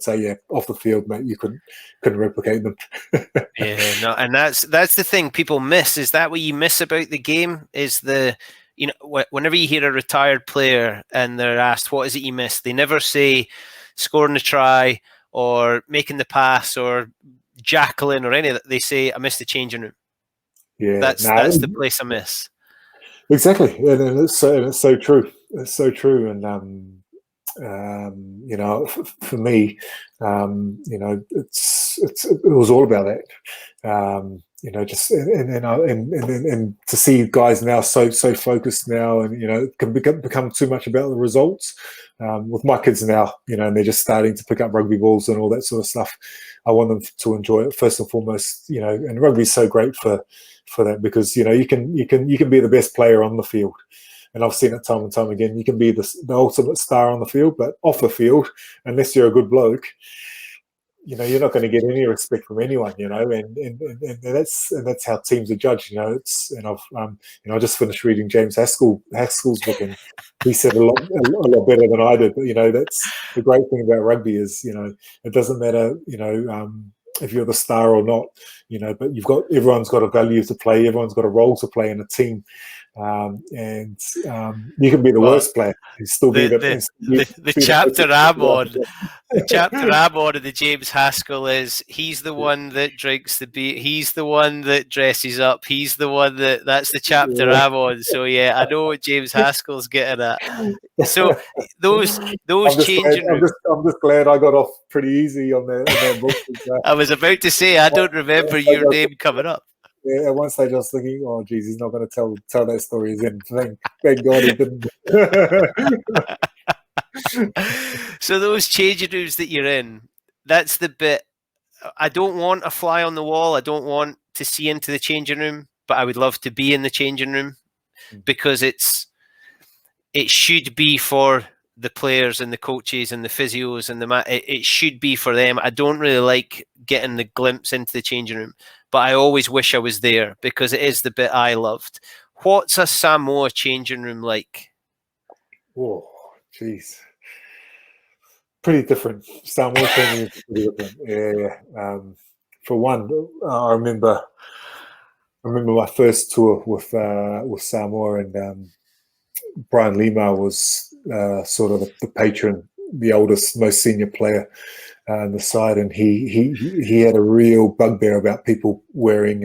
off the field, mate, you couldn't replicate them. And that's the thing people miss. Is that what you miss about the game? Is you know, whenever you hear a retired player and they're asked what is it you miss, they never say scoring a try or making the pass or jackling or any of that. They say, I miss the changing room. Yeah, that's the place I miss. Exactly, and it's so true. It's so true, and you know, for me, you know, it was all about that. You know, just and to see guys now so focused now, and you know, it can become too much about the results. With my kids now, you know, and they're just starting to pick up rugby balls and all that sort of stuff. I want them to enjoy it first and foremost, you know, and rugby is so great for that, because you know, you can be the best player on the field, and I've seen it time and time again. You can be the ultimate star on the field, but off the field, unless you're a good bloke, you know, you're not going to get any respect from anyone, you know, and that's how teams are judged, you know. I just finished reading James Haskell's book, and he said a lot better than I did. But, you know, that's the great thing about rugby is, you know, it doesn't matter, you know, if you're the star or not, you know, but everyone's got a value to play, everyone's got a role to play in a team. And you can be the worst player and still be the chapter I'm on. The chapter I'm on of the James Haskell is he's the one that drinks the beer, he's the one that dresses up, he's the one that's the chapter I'm on. So yeah, I know what James Haskell's getting at. So those changing rooms. I'm just glad I got off pretty easy on that book. I was about to say I don't remember your name coming up. Yeah, at one stage I was thinking, oh, geez, he's not going to tell that story again. Thank God he didn't. So those changing rooms that you're in, that's the bit. I don't want a fly on the wall. I don't want to see into the changing room, but I would love to be in the changing room, because it should be for the players and the coaches and the physios and it should be for them. I don't really like getting the glimpse into the changing room, but I always wish I was there because it is the bit I loved. What's a Samoa changing room like? Oh, jeez. Pretty different. Samoa changing room is pretty different. Yeah. For one, I remember my first tour with Samoa, and Brian Lima was sort of the patron, the oldest, most senior player on the side, and he had a real bugbear about people wearing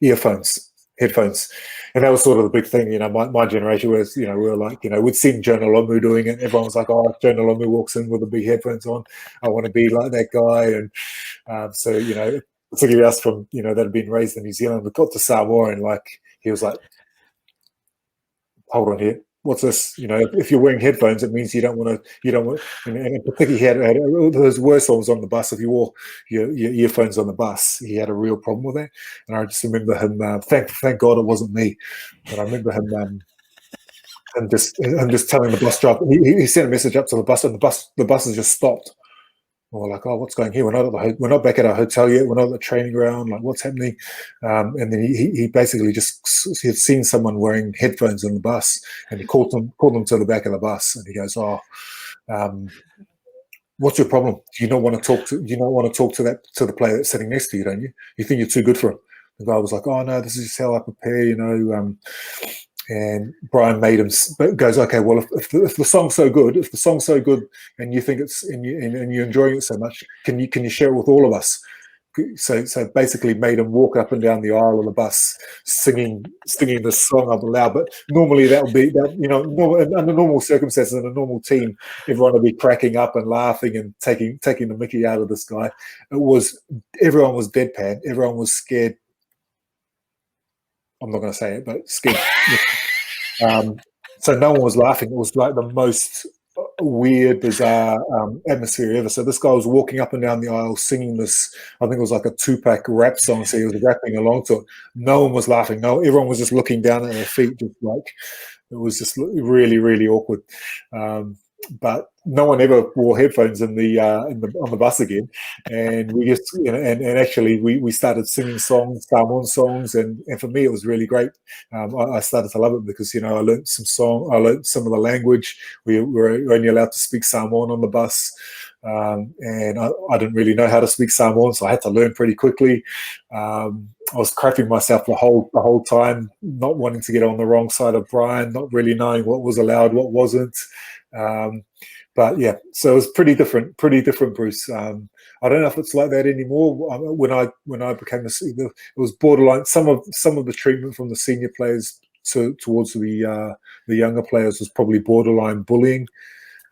headphones, and that was sort of the big thing. You know, my generation was, you know, we were like, you know, we'd seen Joe Lomu doing it. Everyone was like, oh, Joe Lomu walks in with the big headphones on, I want to be like that guy. And so, you know, particularly us from, you know, that had been raised in New Zealand, we got to Samoa, and like he was like, hold on here, what's this? You know, if you're wearing headphones, it means you don't want, and particularly he had those worst ones on the bus. If you wore your earphones on the bus, he had a real problem with that. And I just remember him, thank God it wasn't me, but I remember him just telling the bus driver, he sent a message up to the bus, and the bus has just stopped. Or like, oh, what's going here? We're not back at our hotel yet. We're not at the training ground. Like, what's happening? And then he basically he had seen someone wearing headphones on the bus, and he called them to the back of the bus, and he goes, "Oh, what's your problem? Do you not want to talk to? Do you not want to talk to the player that's sitting next to you? Don't you? You think you're too good for him?" The guy was like, "Oh no, this is just how I prepare, you know." And Brian made him goes, okay, well, if the song's so good, and you think and you're enjoying it so much, can you share it with all of us? So basically made him walk up and down the aisle of the bus singing the song up loud. But normally that would be that, you know, under normal circumstances in a normal team, everyone would be cracking up and laughing and taking the mickey out of this guy. Everyone was deadpan. Everyone was scared. I'm not going to say it, but scared. So no one was laughing. It was like the most weird, bizarre atmosphere ever. So this guy was walking up and down the aisle singing this, I think it was like a Tupac rap song. So he was rapping along to it. No one was laughing. No, everyone was just looking down at their feet, just like, it was just really, really awkward. But no one ever wore headphones on the bus again, and we just, you know, and actually we started singing Samoan songs, and for me it was really great. I started to love it because, you know, I learned some of the language. We were only allowed to speak Samoan on the bus. And I didn't really know how to speak Samoan, so I had to learn pretty quickly. I was crapping myself the whole time, not wanting to get on the wrong side of Brian, not really knowing what was allowed, what wasn't. But yeah, so it was pretty different, Bruce. I don't know if it's like that anymore. When I became it was borderline. Some of the treatment from the senior players towards the younger players was probably borderline bullying.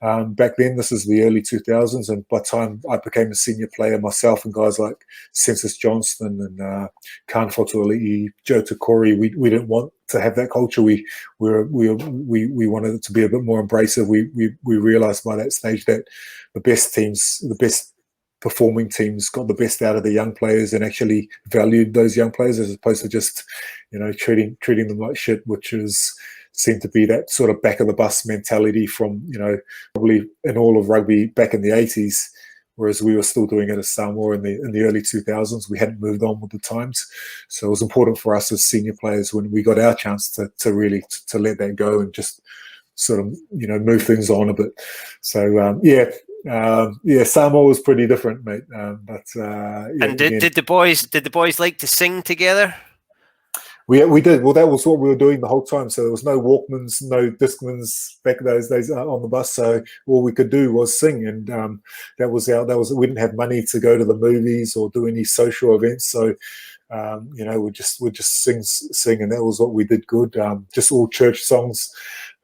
Back then, this is the early 2000s, and by the time I became a senior player myself, and guys like Census Johnston and Khan Fotuali'i, Joe Corey, we didn't want to have that culture. We wanted it to be a bit more abrasive. We realized by that stage that the best performing teams got the best out of the young players and actually valued those young players, as opposed to just, you know, treating them like shit, which seemed to be that sort of back of the bus mentality from, you know, probably in all of rugby back in the 80s, whereas we were still doing it as Samoa in the early 2000s. We hadn't moved on with the times. So it was important for us as senior players when we got our chance to really let that go and just sort of, you know, move things on a bit. So Samoa was pretty different, mate. And did the boys like to sing together? We did. Well, that was what we were doing the whole time. So there was no Walkmans, no Discmans back in those days on the bus. So all we could do was sing, and we didn't have money to go to the movies or do any social events. So you know, we just sing, and that was what we did good. Just all church songs.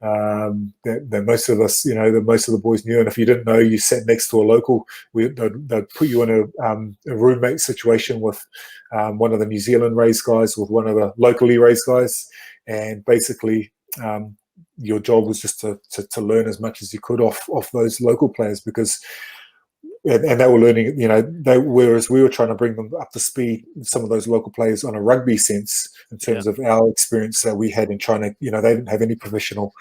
That most of us, you know, that most of the boys knew. And if you didn't know, you sat next to a local. They'd put you in a roommate situation with one of the New Zealand raised guys, with one of the locally raised guys, and basically your job was just to learn as much as you could off those local players, because. And they were learning, you know, whereas we were trying to bring them up to speed, some of those local players on a rugby sense, in terms of our experience that we had in trying to, you know, they didn't have any professional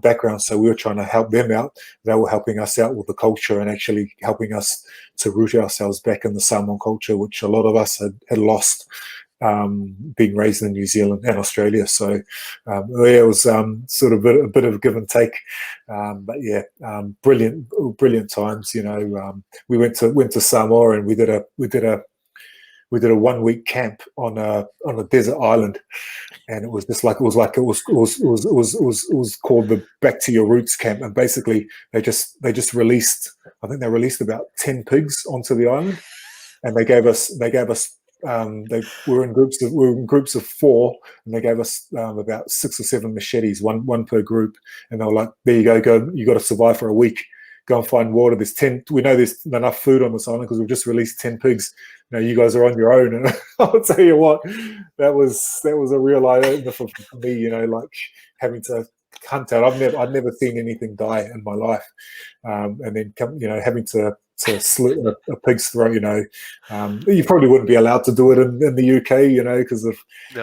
background, so we were trying to help them out. They were helping us out with the culture and actually helping us to root ourselves back in the Samoan culture, which a lot of us had lost, being raised in New Zealand and Australia. So it was sort of a bit of a give and take, but yeah, brilliant times. You know, we went to Samoa, and we did a 1 week camp on a desert island, and it was called the Back to Your Roots camp. And basically they just released, I think they released about 10 pigs onto the island, and they gave us we were in groups of 4, and they gave us about 6 or 7 machetes, one per group, and they were like, there you go, you got to survive for a week, go and find water. We know there's enough food on this island because we've just released 10 pigs. Now you guys are on your own. And I'll tell you what, that was a real eye opener for me, you know, like having to hunt out. I'd never seen anything die in my life, and then having to slit a pig's throat. You know, you probably wouldn't be allowed to do it in the UK, you know, because of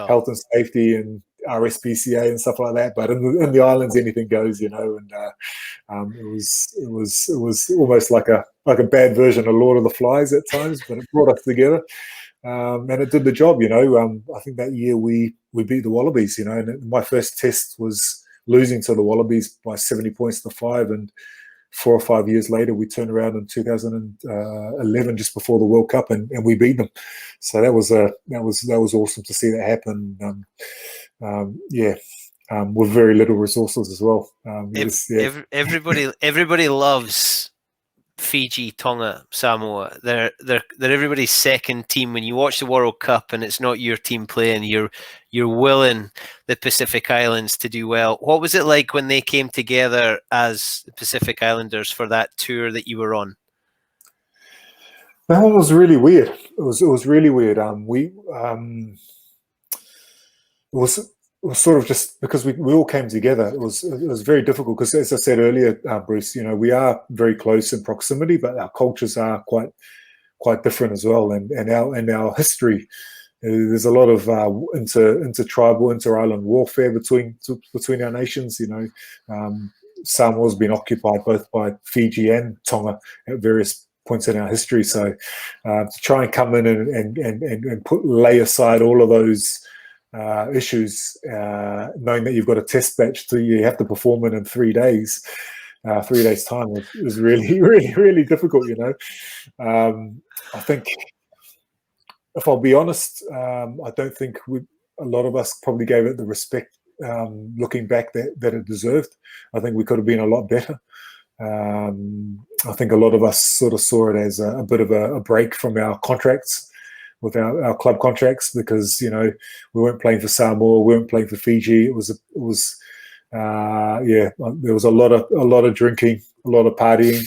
health and safety and RSPCA and stuff like that. But in the islands, anything goes, you know. And it was almost like like a bad version of Lord of the Flies at times, but it brought us together. And it did the job, I think that year we beat the Wallabies, and my first test was losing to the Wallabies by 70 points to 5. And 4 or 5 years later, we turned around in 2011, just before the World Cup, and we beat them. So that was awesome to see that happen. With very little resources as well. Everybody loves Fiji, Tonga, Samoa. They're everybody's second team. When you watch the World Cup and it's not your team playing, you're willing the Pacific Islands to do well. What was it like when they came together as the Pacific Islanders for that tour that you were on? That one was really weird. It was really weird. It was sort of just because we all came together. It was very difficult because, as I said earlier, Bruce, we are very close in proximity, but our cultures are quite different as well, and our history. There's a lot of inter-tribal, inter-island warfare between our nations. Samoa's been occupied both by Fiji and Tonga at various points in our history. So to try and come in and lay aside all of those issues, knowing that you've got a test match you have to perform in 3 days. 3 days time was really, really, really difficult. I think, if I'll be honest, I don't think a lot of us probably gave it the respect, looking back, that it deserved. I think we could have been a lot better. I think a lot of us sort of saw it as a bit of a break from our contracts, with our club contracts, because we weren't playing for Samoa, we weren't playing for Fiji. There was a lot of drinking, a lot of partying,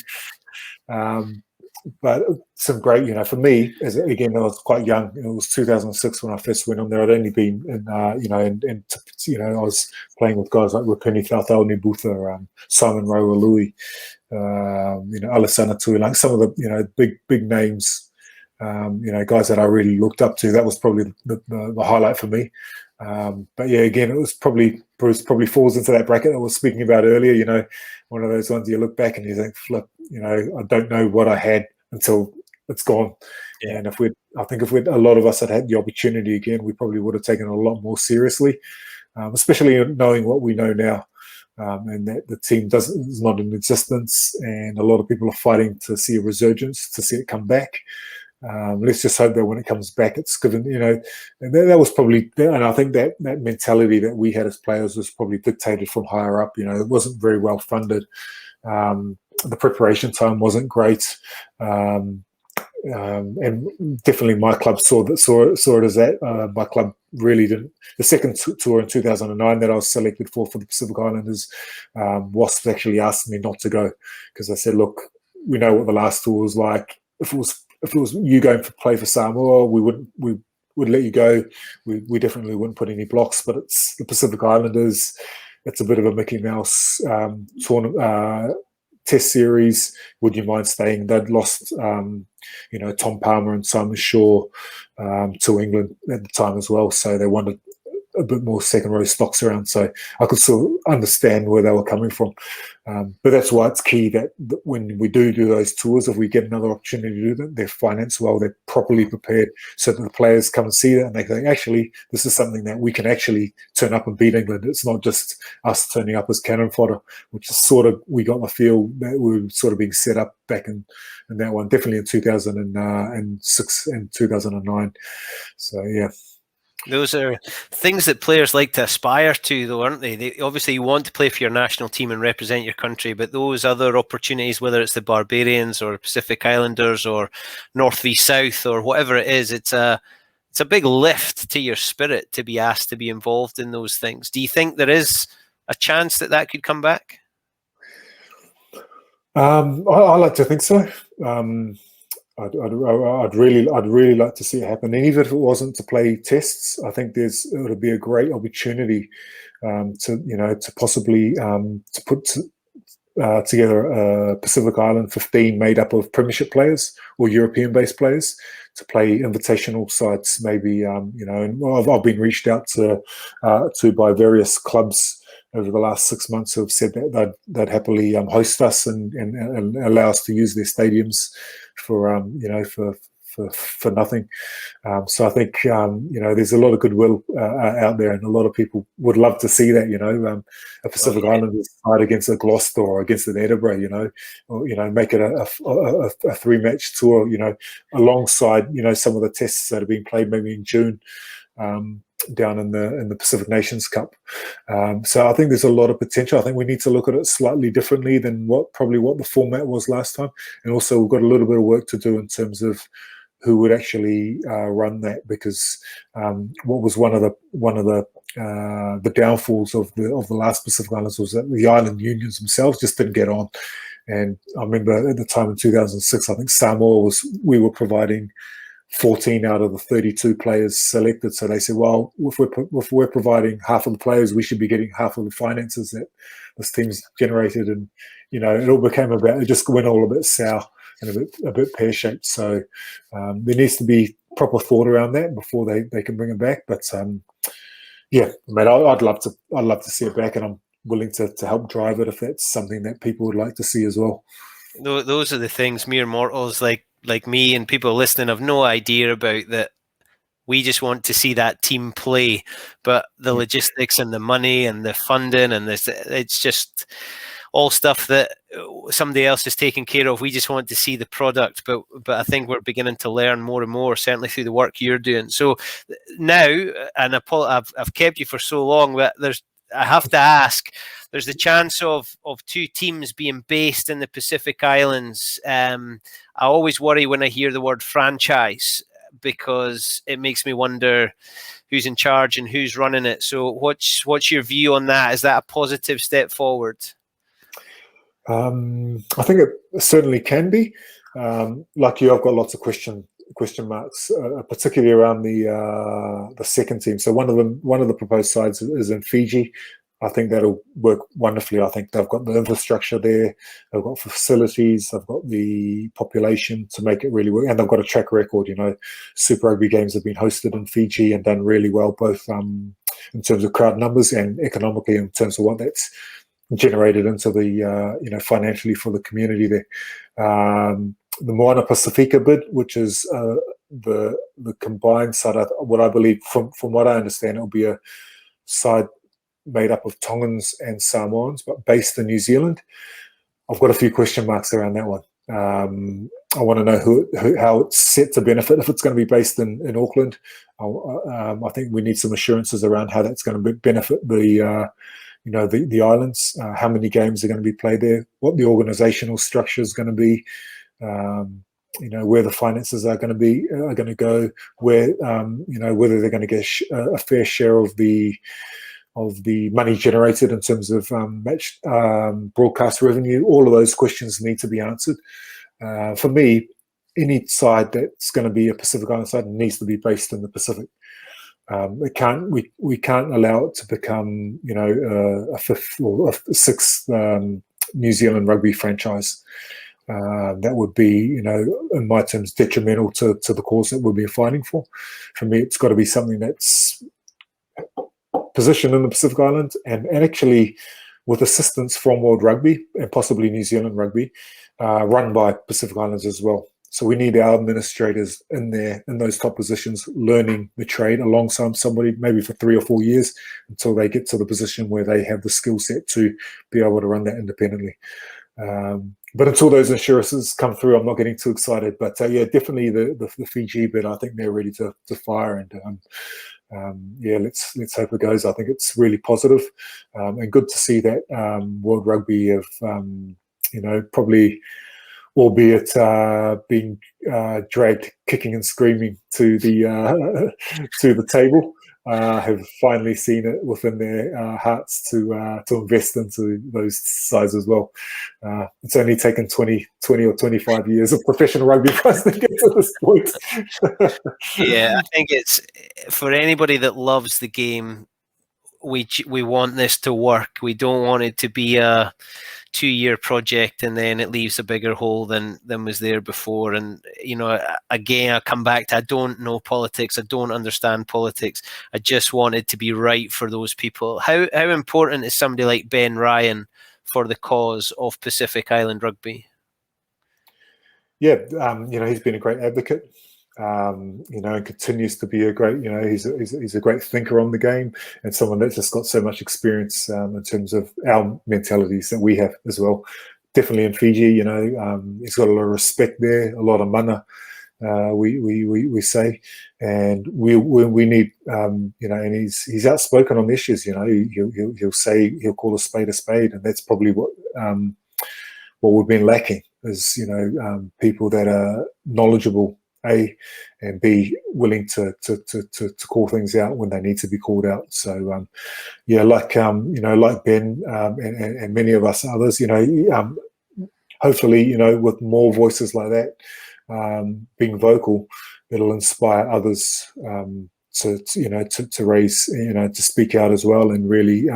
but some great, for me, I was quite young. It was 2006 when I first went on there. I'd only been I was playing with guys like Rupini Tautau Nibutha, Simon Roualui, Alessandro Tui, like some of the big names. Guys that I really looked up to. That was probably the highlight for me. But yeah, again, it was Bruce probably falls into that bracket I was speaking about earlier. One of those ones you look back and you think, flip, I don't know what I had until it's gone. Yeah. And if a lot of us had the opportunity again, we probably would have taken it a lot more seriously, especially knowing what we know now. And that the team is not in existence, and a lot of people are fighting to see a resurgence, to see it come back. Let's just hope that when it comes back, it's given, and that was probably, and I think that mentality that we had as players was probably dictated from higher up. It wasn't very well funded. The preparation time wasn't great. And definitely my club saw it as that. My club really didn't. The second tour in 2009 that I was selected for the Pacific Islanders, Wasps actually asked me not to go, because I said, look, we know what the last tour was like. If it was you going to play for Samoa, we would let you go. We definitely wouldn't put any blocks. But it's the Pacific Islanders. It's a bit of a Mickey Mouse tournament, test series. Would you mind staying? They'd lost, Tom Palmer and Simon Shaw to England at the time as well. So they wanted a bit more second row stocks around. So I could sort of understand where they were coming from. But that's why it's key that when we do those tours, if we get another opportunity to do them, they're financed well, they're properly prepared, so that the players come and see that and they think, actually, this is something that we can actually turn up and beat England. It's not just us turning up as cannon fodder, which is sort of, we got the feel that we were sort of being set up back in that one, definitely in 2006 and 2009. So, yeah. Those are things that players like to aspire to, though, aren't they? They obviously want to play for your national team and represent your country, but those other opportunities, whether it's the Barbarians or Pacific Islanders or North v South or whatever it is, it's a big lift to your spirit to be asked to be involved in those things. Do you think there is a chance that could come back? I like to think so. I'd really like to see it happen. And even if it wasn't to play tests, I think it would be a great opportunity to possibly to put together a Pacific Island 15 made up of premiership players or European-based players to play invitational sides. Maybe and I've been reached out to by various clubs over the last 6 months who have said that they'd happily host us and allow us to use their stadiums for for nothing. So I think there's a lot of goodwill out there, and a lot of people would love to see that. A Pacific Islanders side against a Gloucester or against an Edinburgh. Or make it a 3-match tour. Alongside some of the tests that have been played maybe in June. Down in the Pacific Nations Cup. So I think there's a lot of potential. I think we need to look at it slightly differently than what the format was last time. And also we've got a little bit of work to do in terms of who would actually run that, because what was one of the downfalls of the last Pacific Islands was that the island unions themselves just didn't get on. And I remember at the time in 2006, I think Samoa we were providing 14 out of the 32 players selected. So they said, well, if we're providing half of the players, we should be getting half of the finances that this team's generated. And, it all became it just went all a bit sour and a bit pear-shaped. So there needs to be proper thought around that before they can bring it back. But I'd love to see it back, and I'm willing to help drive it if that's something that people would like to see as well. Those are the things mere mortals like me and people listening have no idea about, that we just want to see that team play, but the logistics and the money and the funding and it's just all stuff that somebody else is taking care of. We just want to see the product, but I think we're beginning to learn more and more, certainly through the work you're doing. So now, and I've kept you for so long, but I have to ask, there's the chance of two teams being based in the Pacific Islands. I always worry when I hear the word franchise, because it makes me wonder who's in charge and who's running it. So what's your view on that? Is that a positive step forward? I think it certainly can be. Like you, I've got lots of question marks, particularly around the second team. So one of the proposed sides is in Fiji. I think that'll work wonderfully. I think they've got the infrastructure there, they've got facilities, they've got the population to make it really work, and they've got a track record. Super Rugby games have been hosted in Fiji and done really well, both in terms of crowd numbers and economically in terms of what that's generated into the financially for the community there. The Moana Pacifica bid, which is the combined side, what I believe, from what I understand, it'll be a side made up of Tongans and Samoans, but based in New Zealand. I've got a few question marks around that one. I want to know how it's set to benefit if it's going to be based in Auckland. I think we need some assurances around how that's going to benefit the islands, how many games are going to be played there, what the organizational structure is going to be, where the finances are going to go, where whether they're going to get a fair share of the money generated in terms of match broadcast revenue. All of those questions need to be answered. For me, any side that's going to be a Pacific Island side needs to be based in the Pacific. We can't allow it to become a fifth or a sixth New Zealand rugby franchise. That would be, in my terms, detrimental to the cause that we've been fighting for. For me, it's got to be something that's positioned in the Pacific Islands and actually with assistance from World Rugby and possibly New Zealand Rugby, run by Pacific Islands as well. So we need our administrators in there, in those top positions, learning the trade alongside somebody, maybe for 3 or 4 years, until they get to the position where they have the skill set to be able to run that independently. But until those assurances come through, I'm not getting too excited. But definitely the Fiji bit, I think they're ready to fire. And let's hope it goes. I think it's really positive, and good to see that World Rugby have, probably, albeit being dragged kicking and screaming to the table, have finally seen it within their hearts to invest into those sides as well. It's only taken 20 or 25 years of professional rugby for us to get to this point. Yeah, I think it's, for anybody that loves the game, we want this to work. We don't want it to be 2-year project, and then it leaves a bigger hole than was there before. And again, I come back to, I don't know politics, I don't understand politics. I just want it to be right for those people. How important is somebody like Ben Ryan for the cause of Pacific Island rugby? Yeah, he's been a great advocate. And continues to be a great, he's a great thinker on the game, and someone that's just got so much experience in terms of our mentalities that we have as well. Definitely in Fiji, he's got a lot of respect there, a lot of mana, we say, and we need, and he's outspoken on issues. He'll say, he'll call a spade, and that's probably what we've been lacking is people that are knowledgeable, A, and B, willing to call things out when they need to be called out. So like Ben and many of us others, hopefully with more voices like that being vocal, it'll inspire others to raise, to speak out as well, and really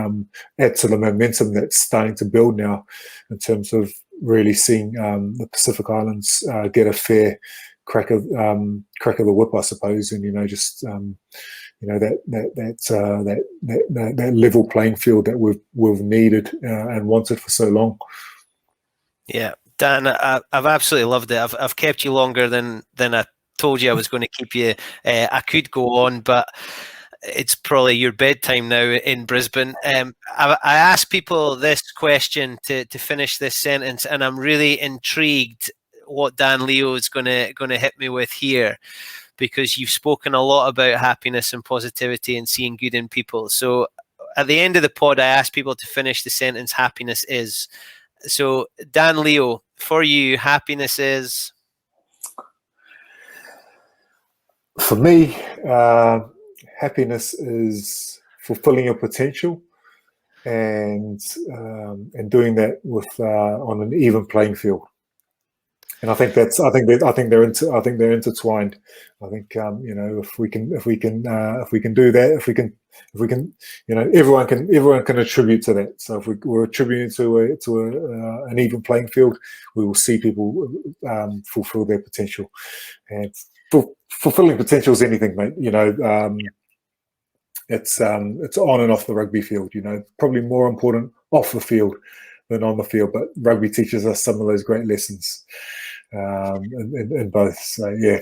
add to the momentum that's starting to build now in terms of really seeing the Pacific Islands get a fair crack of the whip, I suppose, and that level playing field that we've needed and wanted for so long. Yeah, Dan, I've absolutely loved it. I've kept you longer than I told you I was going to keep you. I could go on, but it's probably your bedtime now in Brisbane. I asked people this question to finish this sentence, and I'm really intrigued what Dan Leo is going to hit me with here, because you've spoken a lot about happiness and positivity and seeing good in people. So at the end of the pod, I asked people to finish the sentence, happiness is. So Dan Leo, for you, happiness is? For me, happiness is fulfilling your potential and doing that with on an even playing field. And I think they're intertwined. I think if we can do that, if we can everyone can attribute to that. So if we're attributing to an even playing field, we will see people fulfill their potential. And fulfilling potential is anything, mate. It's on and off the rugby field. Probably more important off the field than on the field. But rugby teaches us some of those great lessons in both. So yeah,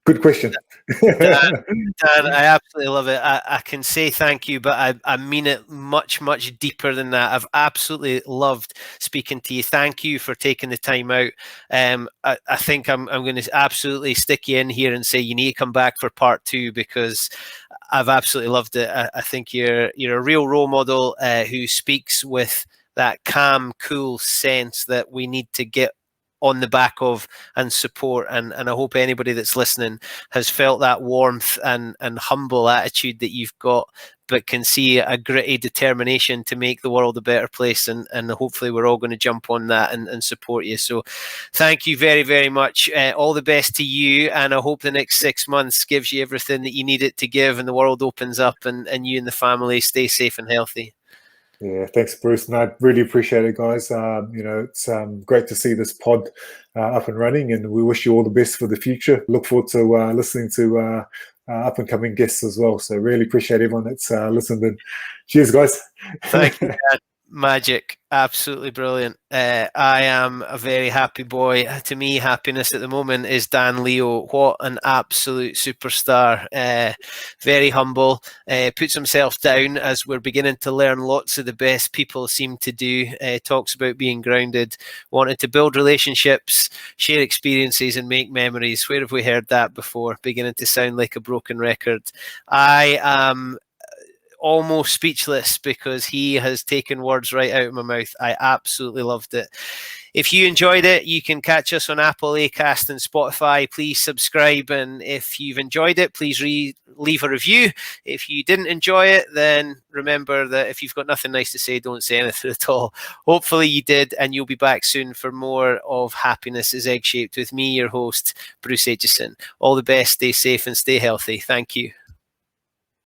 good question. Dan, I absolutely love it. I can say thank you, but I mean it much, much deeper than that. I've absolutely loved speaking to you. Thank you for taking the time out. I think I'm going to absolutely stick you in here and say you need to come back for part 2, because I've absolutely loved it. I think you're a real role model who speaks with that calm, cool sense that we need to get on the back of and support, and I hope anybody that's listening has felt that warmth and humble attitude that you've got, but can see a gritty determination to make the world a better place, and hopefully we're all going to jump on that and support you. So thank you very, very much. All the best to you, and I hope the next 6 months gives you everything that you need it to give, and the world opens up, and you and the family stay safe and healthy. Yeah, thanks, Bruce. And I really appreciate it, guys. It's great to see this pod up and running, and we wish you all the best for the future. Look forward to listening to up and coming guests as well. So really appreciate everyone that's listened. And cheers, guys. Thank you, Dad. Magic. Absolutely brilliant. I am a very happy boy. To me, happiness at the moment is Dan Leo. What an absolute superstar. Very humble. Puts himself down, as we're beginning to learn lots of the best people seem to do. Talks about being grounded. Wanted to build relationships, share experiences, and make memories. Where have we heard that before? Beginning to sound like a broken record. I am almost speechless, because he has taken words right out of my mouth. I absolutely loved it. If you enjoyed it, you can catch us on Apple, Acast, and Spotify. Please subscribe, and if you've enjoyed it, please leave a review. If you didn't enjoy it, then remember that if you've got nothing nice to say, don't say anything at all. Hopefully you did, and you'll be back soon for more of Happiness is Egg Shaped with me, your host, Bruce Aitchison. All the best, stay safe and stay healthy. Thank you.